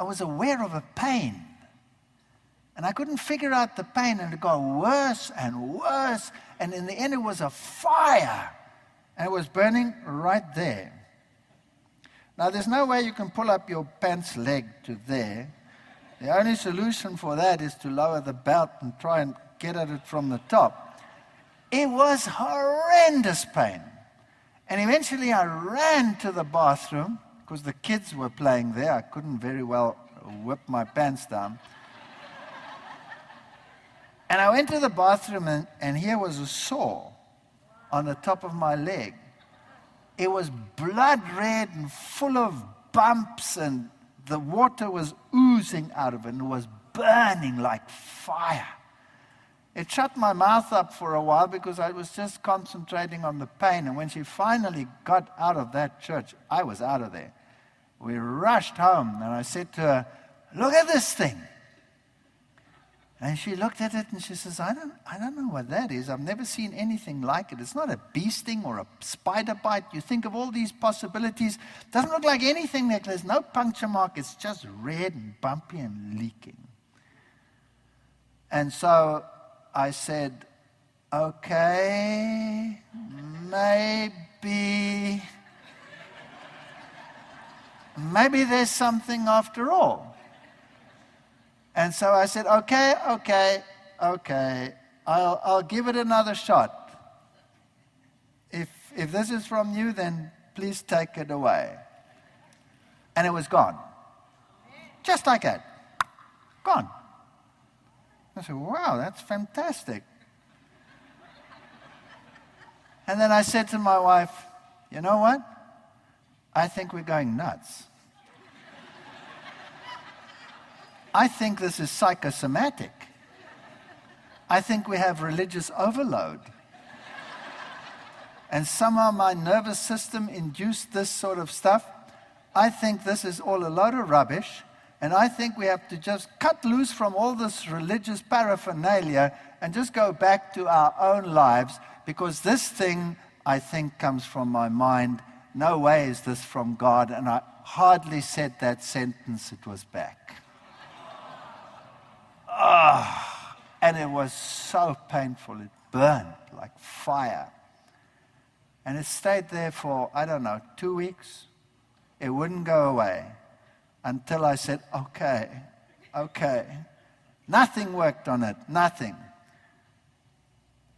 was aware of a pain. And I couldn't figure out the pain, and it got worse and worse, and in the end it was a fire, and it was burning right there. Now there's no way you can pull up your pants leg to there. The only solution for that is to lower the belt and try and get at it from the top. It was horrendous pain. And eventually I ran to the bathroom because the kids were playing there. I couldn't very well whip my pants down. And I went to the bathroom, and here was a sore on the top of my leg. It was blood red and full of bumps, and the water was oozing out of it, and it was burning like fire. It shut my mouth up for a while because I was just concentrating on the pain. And when she finally got out of that church, I was out of there. We rushed home, and I said to her, look at this thing. And she looked at it and she says, I don't know what that is. I've never seen anything like it. It's not a bee sting or a spider bite. You think of all these possibilities. It doesn't look like anything. There's no puncture mark. It's just red and bumpy and leaking. And so I said, okay, maybe there's something after all. And so I said, okay, I'll give it another shot. If this is from you, then please take it away. And it was gone. Just like that. Gone. I said, wow, that's fantastic. And then I said to my wife, you know what? I think we're going nuts. I think this is psychosomatic. I think we have religious overload. And somehow my nervous system induced this sort of stuff. I think this is all a load of rubbish. And I think we have to just cut loose from all this religious paraphernalia and just go back to our own lives, because this thing, I think, comes from my mind. No way is this from God. And I hardly said that sentence, it was back. And it was so painful. It burned like fire. And it stayed there for, 2 weeks. It wouldn't go away until I said, okay. Nothing worked on it, nothing.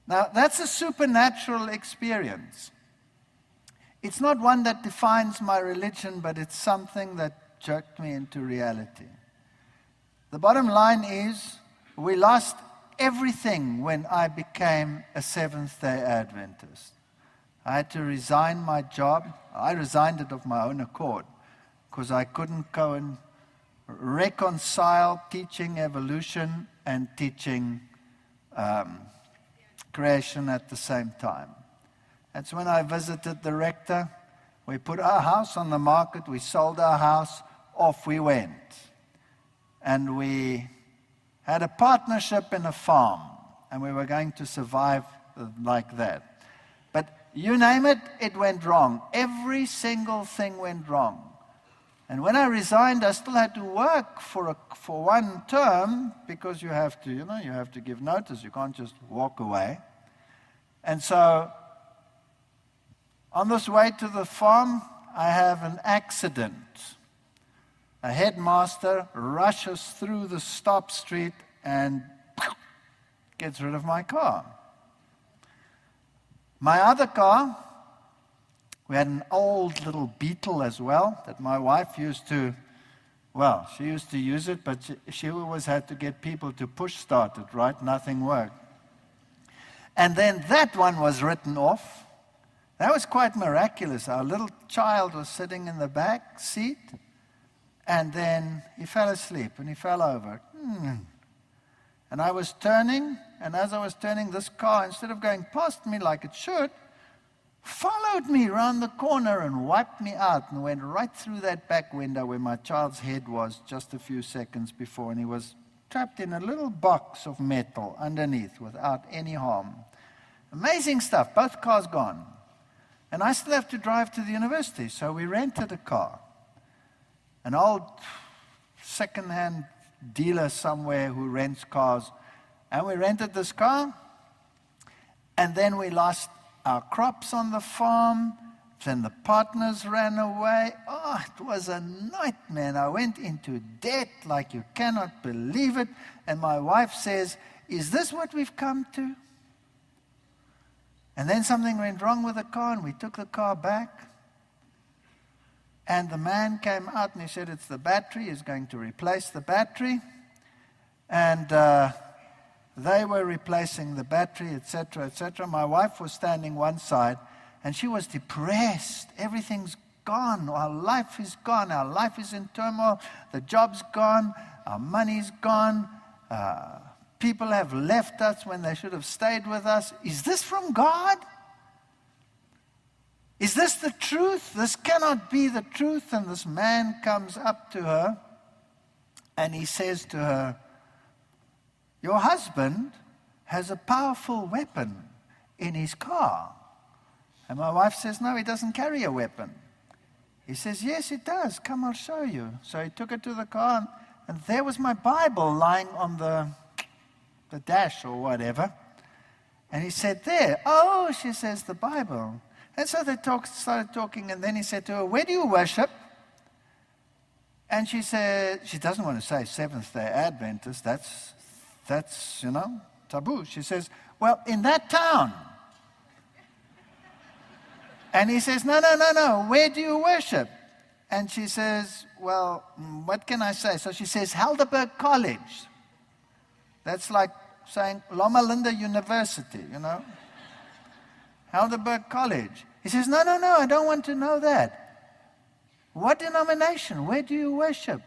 Now, that's a supernatural experience. It's not one that defines my religion, but it's something that jerked me into reality. The bottom line is, we lost everything when I became a Seventh-day Adventist. I had to resign my job. I resigned it of my own accord because I couldn't go and reconcile teaching evolution and teaching creation at the same time. That's when I visited the rector. We put our house on the market. We sold our house. Off we went. And we had a partnership in a farm. And we were going to survive like that. But you name it, it went wrong. Every single thing went wrong. And when I resigned, I still had to work for one term, because you have to give notice. You can't just walk away. And so, on this way to the farm, I have an accident. A headmaster rushes through the stop street and gets rid of my car. My other car, we had an old little Beetle as well that my wife used to, she used to use it, but she always had to get people to push start it, right? Nothing worked. And then that one was written off. That was quite miraculous. Our little child was sitting in the back seat, and then he fell asleep and he fell over. And I was turning, and as I was turning, this car, instead of going past me like it should, followed me around the corner and wiped me out and went right through that back window where my child's head was just a few seconds before, and he was trapped in a little box of metal underneath without any harm. Amazing stuff. Both cars gone. And I still have to drive to the university, so we rented a car. An old second-hand dealer somewhere who rents cars. And we rented this car, and then we lost our crops on the farm. Then the partners ran away. It was a nightmare. I went into debt like you cannot believe it. And my wife says, "Is this what we've come to?" And then something went wrong with the car, and we took the car back. And the man came out and he said, "It's the battery. He's going to replace the battery." And they were replacing the battery, etc., etc. My wife was standing one side, and she was depressed. Everything's gone. Our life is gone. Our life is in turmoil. The job's gone. Our money's gone. People have left us when they should have stayed with us. Is this from God? Is this the truth? This cannot be the truth. And this man comes up to her and he says to her, "Your husband has a powerful weapon in his car." And my wife says, "No, he doesn't carry a weapon." He says, "Yes, he does. Come, I'll show you." So he took her to the car, and there was my Bible lying on the dash or whatever. And he said, "There." "Oh," she says, "the Bible." And so they started talking, and then he said to her, "Where do you worship?" And she said, she doesn't want to say Seventh-day Adventist. That's taboo. She says, "Well, in that town." And he says, No. Where do you worship?" And she says, "Well, what can I say?" So she says, "Heidelberg College." That's like saying Loma Linda University, Heidelberg College. He says, No, I don't want to know that. "What denomination? Where do you worship?"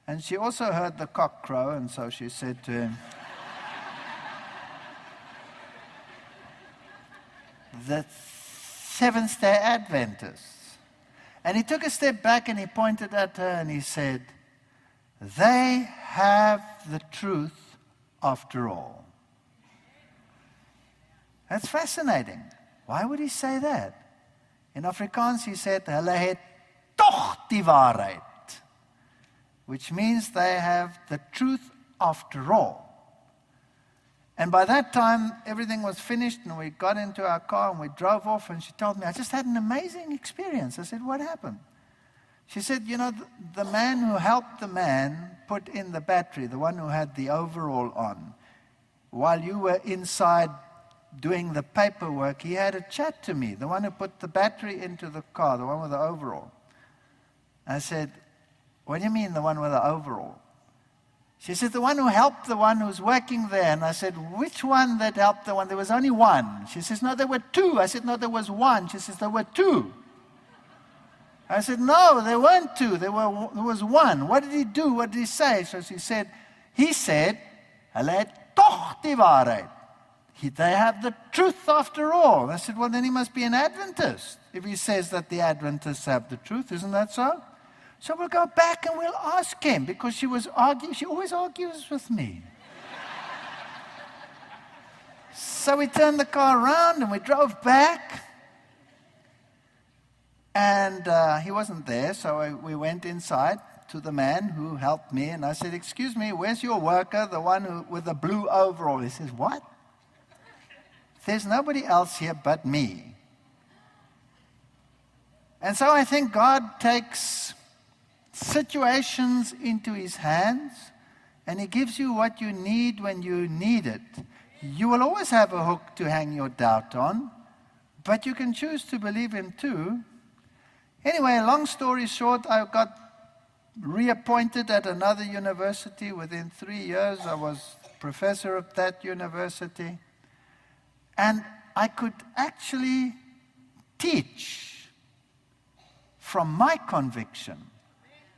And she also heard the cock crow, and so she said to him, "The Seventh-day Adventists." And he took a step back and he pointed at her and he said, "They have the truth after all." That's fascinating. Why would he say that? In Afrikaans he said, "Hulle het tog die waarheid," which means they have the truth after all. And by that time, everything was finished, and we got into our car and we drove off, and she told me, "I just had an amazing experience." I said, "What happened?" She said, "You know, the man who helped the man put in the battery, the one who had the overall on, while you were inside doing the paperwork, he had a chat to me, the one who put the battery into the car, the one with the overall." I said, "What do you mean, the one with the overall?" She said, "The one who helped the one who's working there." And I said, "Which one that helped the one? There was only one." She says, "No, there were two." I said, "No, there was one." She says, "There were two." I said, "No, there weren't two. There was one. What did he do? What did he say?" So she said, "He said, hulle het tog die waarheid. They have the truth after all." I said, "Well, then he must be an Adventist if he says that the Adventists have the truth. Isn't that so?" So we'll go back and we'll ask him, because she always argues with me. So we turned the car around and we drove back. And he wasn't there, so we went inside to the man who helped me. And I said, "Excuse me, where's your worker, the one with the blue overall?" He says, "What? There's nobody else here but me." And so I think God takes situations into his hands, and he gives you what you need when you need it. You will always have a hook to hang your doubt on, but you can choose to believe him too. Anyway, long story short, I got reappointed at another university. Within 3 years, I was professor at that university. And I could actually teach from my conviction.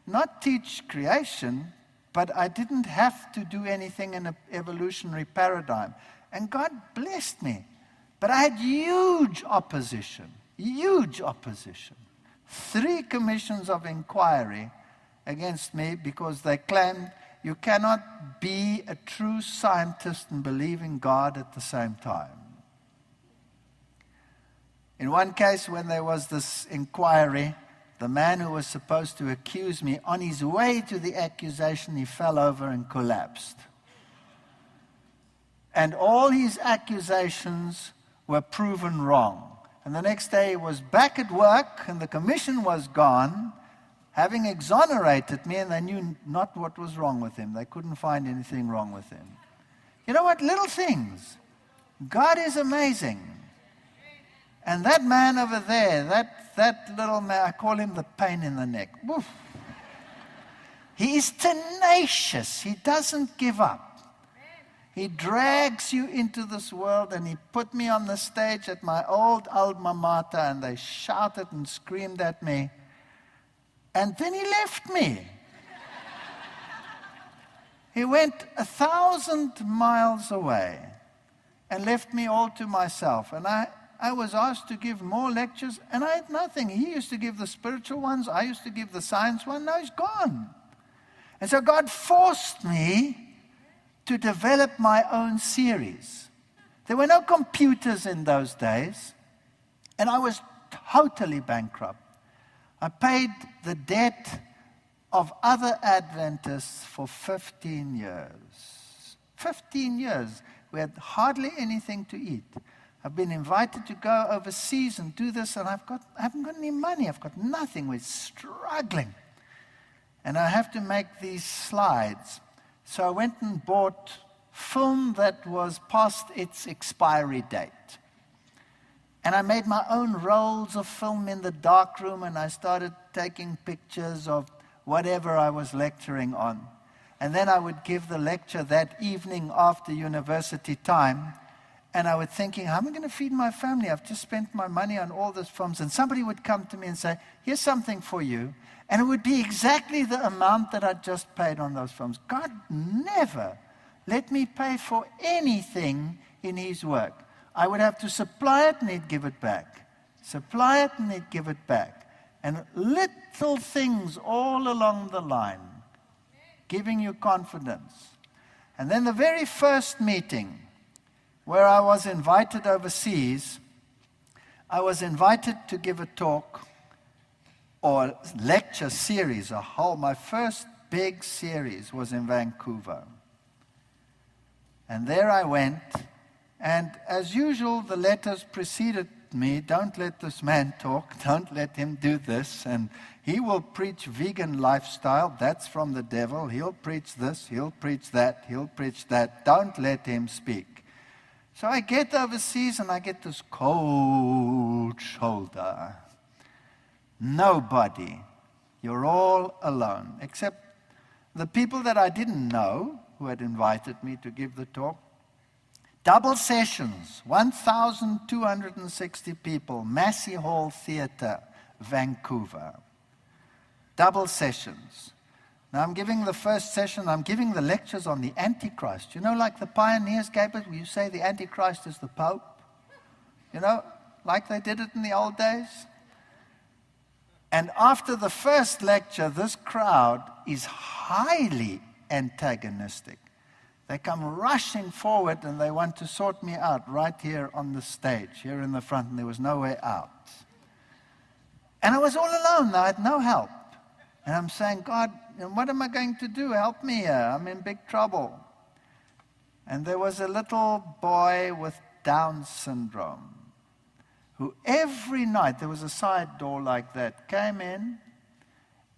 Not teach creation, but I didn't have to do anything in an evolutionary paradigm. And God blessed me. But I had huge opposition. 3 commissions of inquiry against me, because they claimed you cannot be a true scientist and believe in God at the same time. In one case, when there was this inquiry, the man who was supposed to accuse me, on his way to the accusation, he fell over and collapsed. And all his accusations were proven wrong. And the next day he was back at work, and the commission was gone, having exonerated me, and they knew not what was wrong with him. They couldn't find anything wrong with him. You know what? Little things. God is amazing. And that man over there, that little man, I call him the pain in the neck. Woof. He is tenacious. He doesn't give up. He drags you into this world, and he put me on the stage at my old alma mater, and they shouted and screamed at me. And then he left me. He went 1,000 miles away and left me all to myself. And I was asked to give more lectures, and I had nothing. He used to give the spiritual ones. I used to give the science one. Now he's gone. And so God forced me to develop my own series. There were no computers in those days, and I was totally bankrupt. I paid the debt of other Adventists for 15 years. 15 years. We had hardly anything to eat. I've been invited to go overseas and do this, and I haven't got any money. I've got nothing. We're struggling. And I have to make these slides. So I went and bought film that was past its expiry date. And I made my own rolls of film in the darkroom, and I started taking pictures of whatever I was lecturing on. And then I would give the lecture that evening after university time. And I was thinking, how am I going to feed my family? I've just spent my money on all these films. And somebody would come to me and say, here's something for you. And it would be exactly the amount that I just paid on those films. God never let me pay for anything in his work. I would have to supply it and he'd give it back. Supply it and he'd give it back. And little things all along the line, giving you confidence. And then the very first meeting, where I was invited overseas, I was invited to give a talk or lecture series, my first big series was in Vancouver. And there I went, and as usual, the letters preceded me, don't let this man talk, don't let him do this, and he will preach vegan lifestyle, that's from the devil, he'll preach this, he'll preach that, he'll preach that, don't let him speak. So I get overseas and I get this cold shoulder. Nobody. You're all alone, except the people that I didn't know who had invited me to give the talk. Double sessions, 1,260 people, Massey Hall Theatre, Vancouver. Double sessions. Now I'm giving the first session, I'm giving the lectures on the Antichrist. You know, like the pioneers gave it, where you say the Antichrist is the Pope? You know, like they did it in the old days? And after the first lecture, this crowd is highly antagonistic. They come rushing forward and they want to sort me out right here on the stage, here in the front, and there was no way out. And I was all alone, I had no help. And I'm saying, God, what am I going to do? Help me here. I'm in big trouble. And there was a little boy with Down syndrome who every night, there was a side door like that, came in,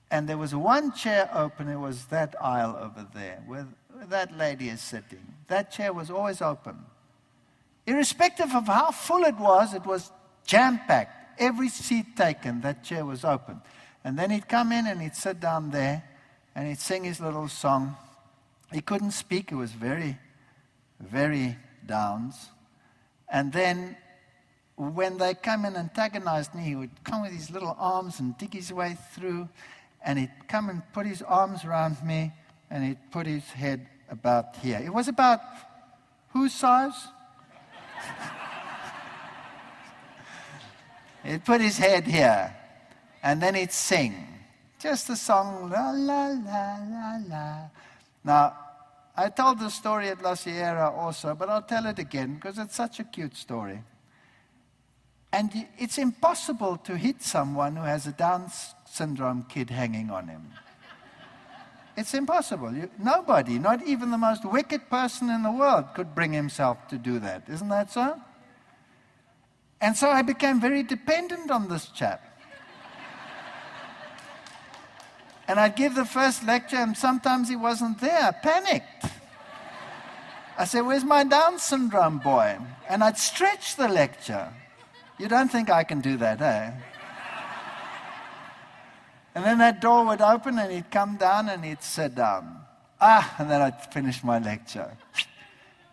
and there was one chair open. It was that aisle over there where that lady is sitting. That chair was always open. Irrespective of how full it was jam-packed. Every seat taken, that chair was open. And then he'd come in and he'd sit down there and he'd sing his little song. He couldn't speak. It was very, very Downs. And then when they come and antagonized me, he would come with his little arms and dig his way through, and he'd come and put his arms around me and he'd put his head about here. It was about whose size? He'd put his head here. And then he'd sing, just a song, la, la, la, la, la. Now, I told the story at La Sierra also, but I'll tell it again because it's such a cute story. And it's impossible to hit someone who has a Down syndrome kid hanging on him. It's impossible. Nobody, not even the most wicked person in the world, could bring himself to do that. Isn't that so? And so I became very dependent on this chap. And I'd give the first lecture, and sometimes he wasn't there. I panicked. I said, where's my Down syndrome boy? And I'd stretch the lecture. You don't think I can do that, eh? And then that door would open, and he'd come down, and he'd sit down. And then I'd finish my lecture.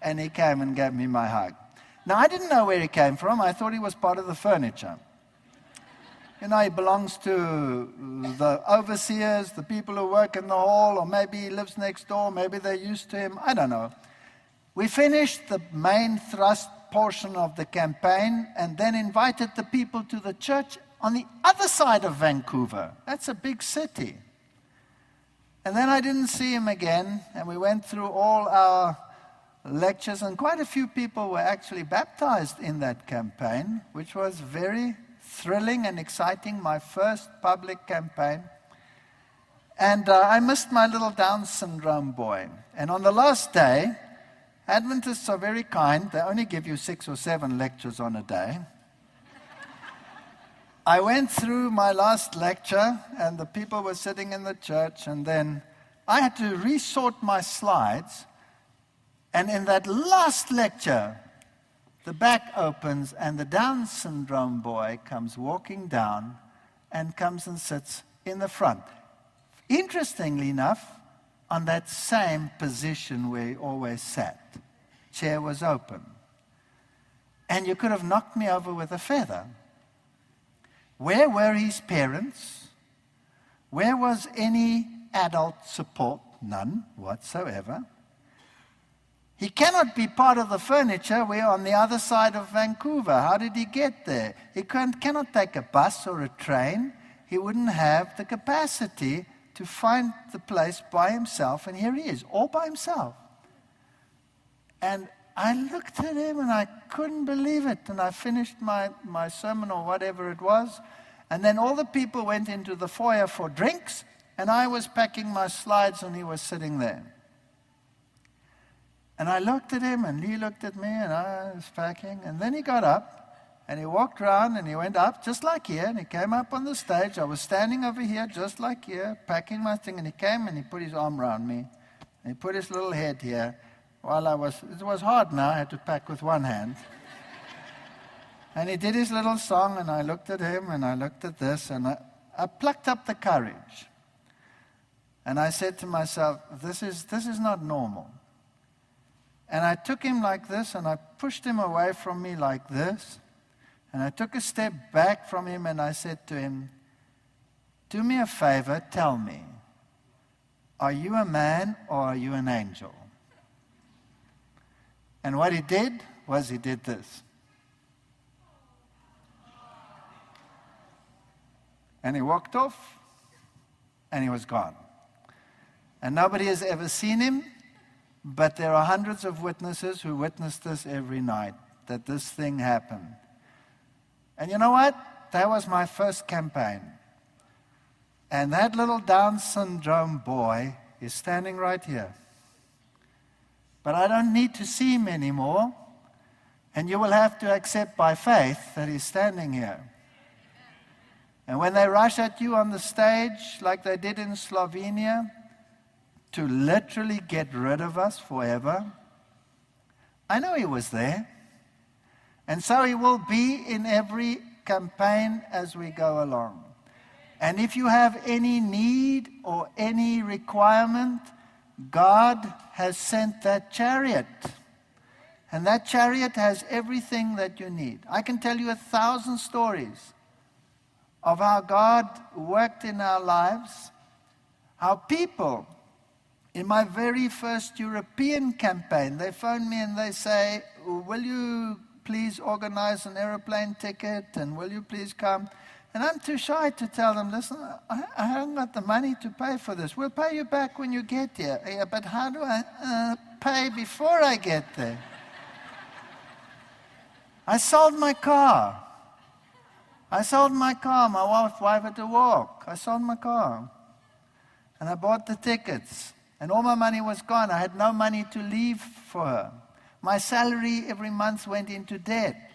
And he came and gave me my hug. Now, I didn't know where he came from. I thought he was part of the furniture. You know, he belongs to the overseers, the people who work in the hall, or maybe he lives next door, maybe they're used to him, I don't know. We finished the main thrust portion of the campaign and then invited the people to the church on the other side of Vancouver. That's a big city. And then I didn't see him again, and we went through all our lectures, and quite a few people were actually baptized in that campaign, which was very thrilling and exciting, my first public campaign. And I missed my little Down syndrome boy. And on the last day, Adventists are very kind. They only give you 6 or 7 lectures on a day. I went through my last lecture, and the people were sitting in the church, and then I had to resort my slides. And in that last lecture, the back opens, and the Down syndrome boy comes walking down and comes and sits in the front. Interestingly enough, on that same position where he always sat. Chair was open. and you could have knocked me over with a feather. Where were his parents? Where was any adult support? None whatsoever. He cannot be part of the furniture. We're on the other side of Vancouver. How did he get there? He cannot take a bus or a train. He wouldn't have the capacity to find the place by himself, and here he is, all by himself. And I looked at him and I couldn't believe it, and I finished my sermon or whatever it was, and then all the people went into the foyer for drinks, and I was packing my slides and he was sitting there. And I looked at him and he looked at me and I was packing, and then he got up and he walked around and he went up just like here, and he came up on the stage. I was standing over here just like here, packing my thing, and he came and he put his arm around me and he put his little head here while it was hard now, I had to pack with one hand. And he did his little song, and I looked at him and I looked at this, and I plucked up the courage. And I said to myself, this is not normal. And I took him like this, and I pushed him away from me like this. And I took a step back from him, and I said to him, do me a favor, tell me, are you a man or are you an angel? And what he did was he did this. And he walked off, and he was gone. And nobody has ever seen him, but there are hundreds of witnesses who witness this every night, that this thing happened. And you know what? That was my first campaign. And that little Down syndrome boy is standing right here. But I don't need to see him anymore, and you will have to accept by faith that he's standing here. And when they rush at you on the stage, like they did in Slovenia, to literally get rid of us forever, I know he was there. And so he will be in every campaign as we go along. And if you have any need or any requirement, God has sent that chariot. And that chariot has everything that you need. I can tell you 1,000 stories of how God worked in our lives, how people, in my very first European campaign, they phone me and they say, will you please organize an aeroplane ticket, and will you please come? And I'm too shy to tell them, listen, I haven't got the money to pay for this. We'll pay you back when you get here. Yeah, but how do I pay before I get there? I sold my car. My wife had to walk. I sold my car. And I bought the tickets. And all my money was gone. I had no money to leave for her. My salary every month went into debt.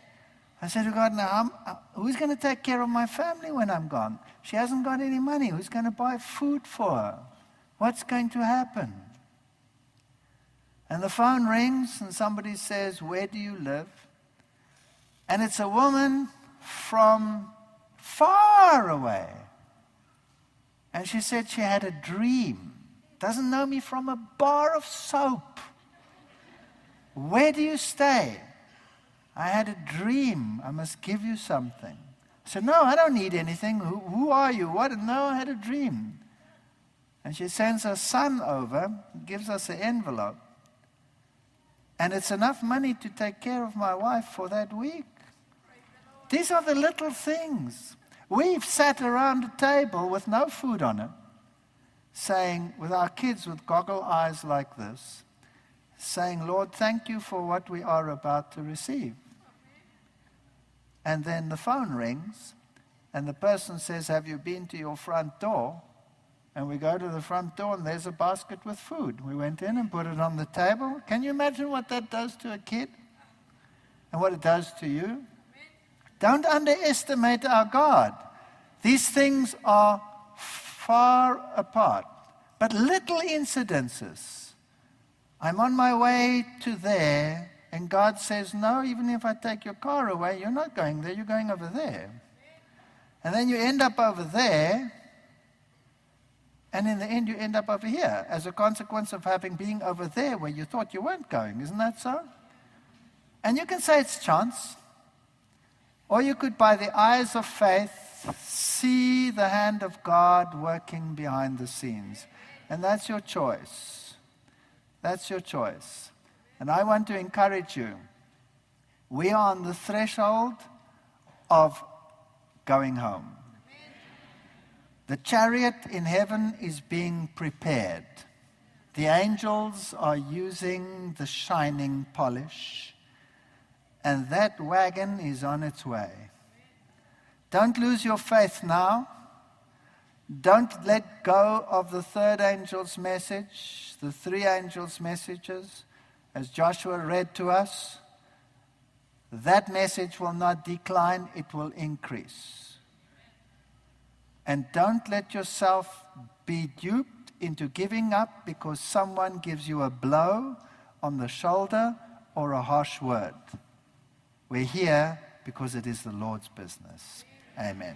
I said to God, now, who's going to take care of my family when I'm gone? She hasn't got any money. Who's going to buy food for her? What's going to happen? And the phone rings and somebody says, where do you live? And it's a woman from far away. And she said she had a dream. Doesn't know me from a bar of soap. Where do you stay? I had a dream. I must give you something. I said, no, I don't need anything. Who are you? What? No, I had a dream. And she sends her son over, gives us an envelope. And it's enough money to take care of my wife for that week. These are the little things. We've sat around a table with no food on it, saying, with our kids with goggle eyes like this, saying, Lord, thank you for what we are about to receive. And then the phone rings, and the person says, have you been to your front door? And we go to the front door, and there's a basket with food. We went in and put it on the table. Can you imagine what that does to a kid? And what it does to you? Don't underestimate our God. These things are far apart. But little incidences. I'm on my way to there, and God says, no, even if I take your car away, you're not going there, you're going over there. And then you end up over there, and in the end you end up over here, as a consequence of being over there where you thought you weren't going. Isn't that so? And you can say it's chance. Or you could, by the eyes of faith, see the hand of God working behind the scenes. And that's your choice. That's your choice. And I want to encourage you. We are on the threshold of going home. The chariot in heaven is being prepared. The angels are using the shining polish. And that wagon is on its way. Don't lose your faith now. Don't let go of the third angel's message, the three angels' messages, as Joshua read to us. That message will not decline, it will increase. And don't let yourself be duped into giving up because someone gives you a blow on the shoulder or a harsh word. We're here because it is the Lord's business. Amen.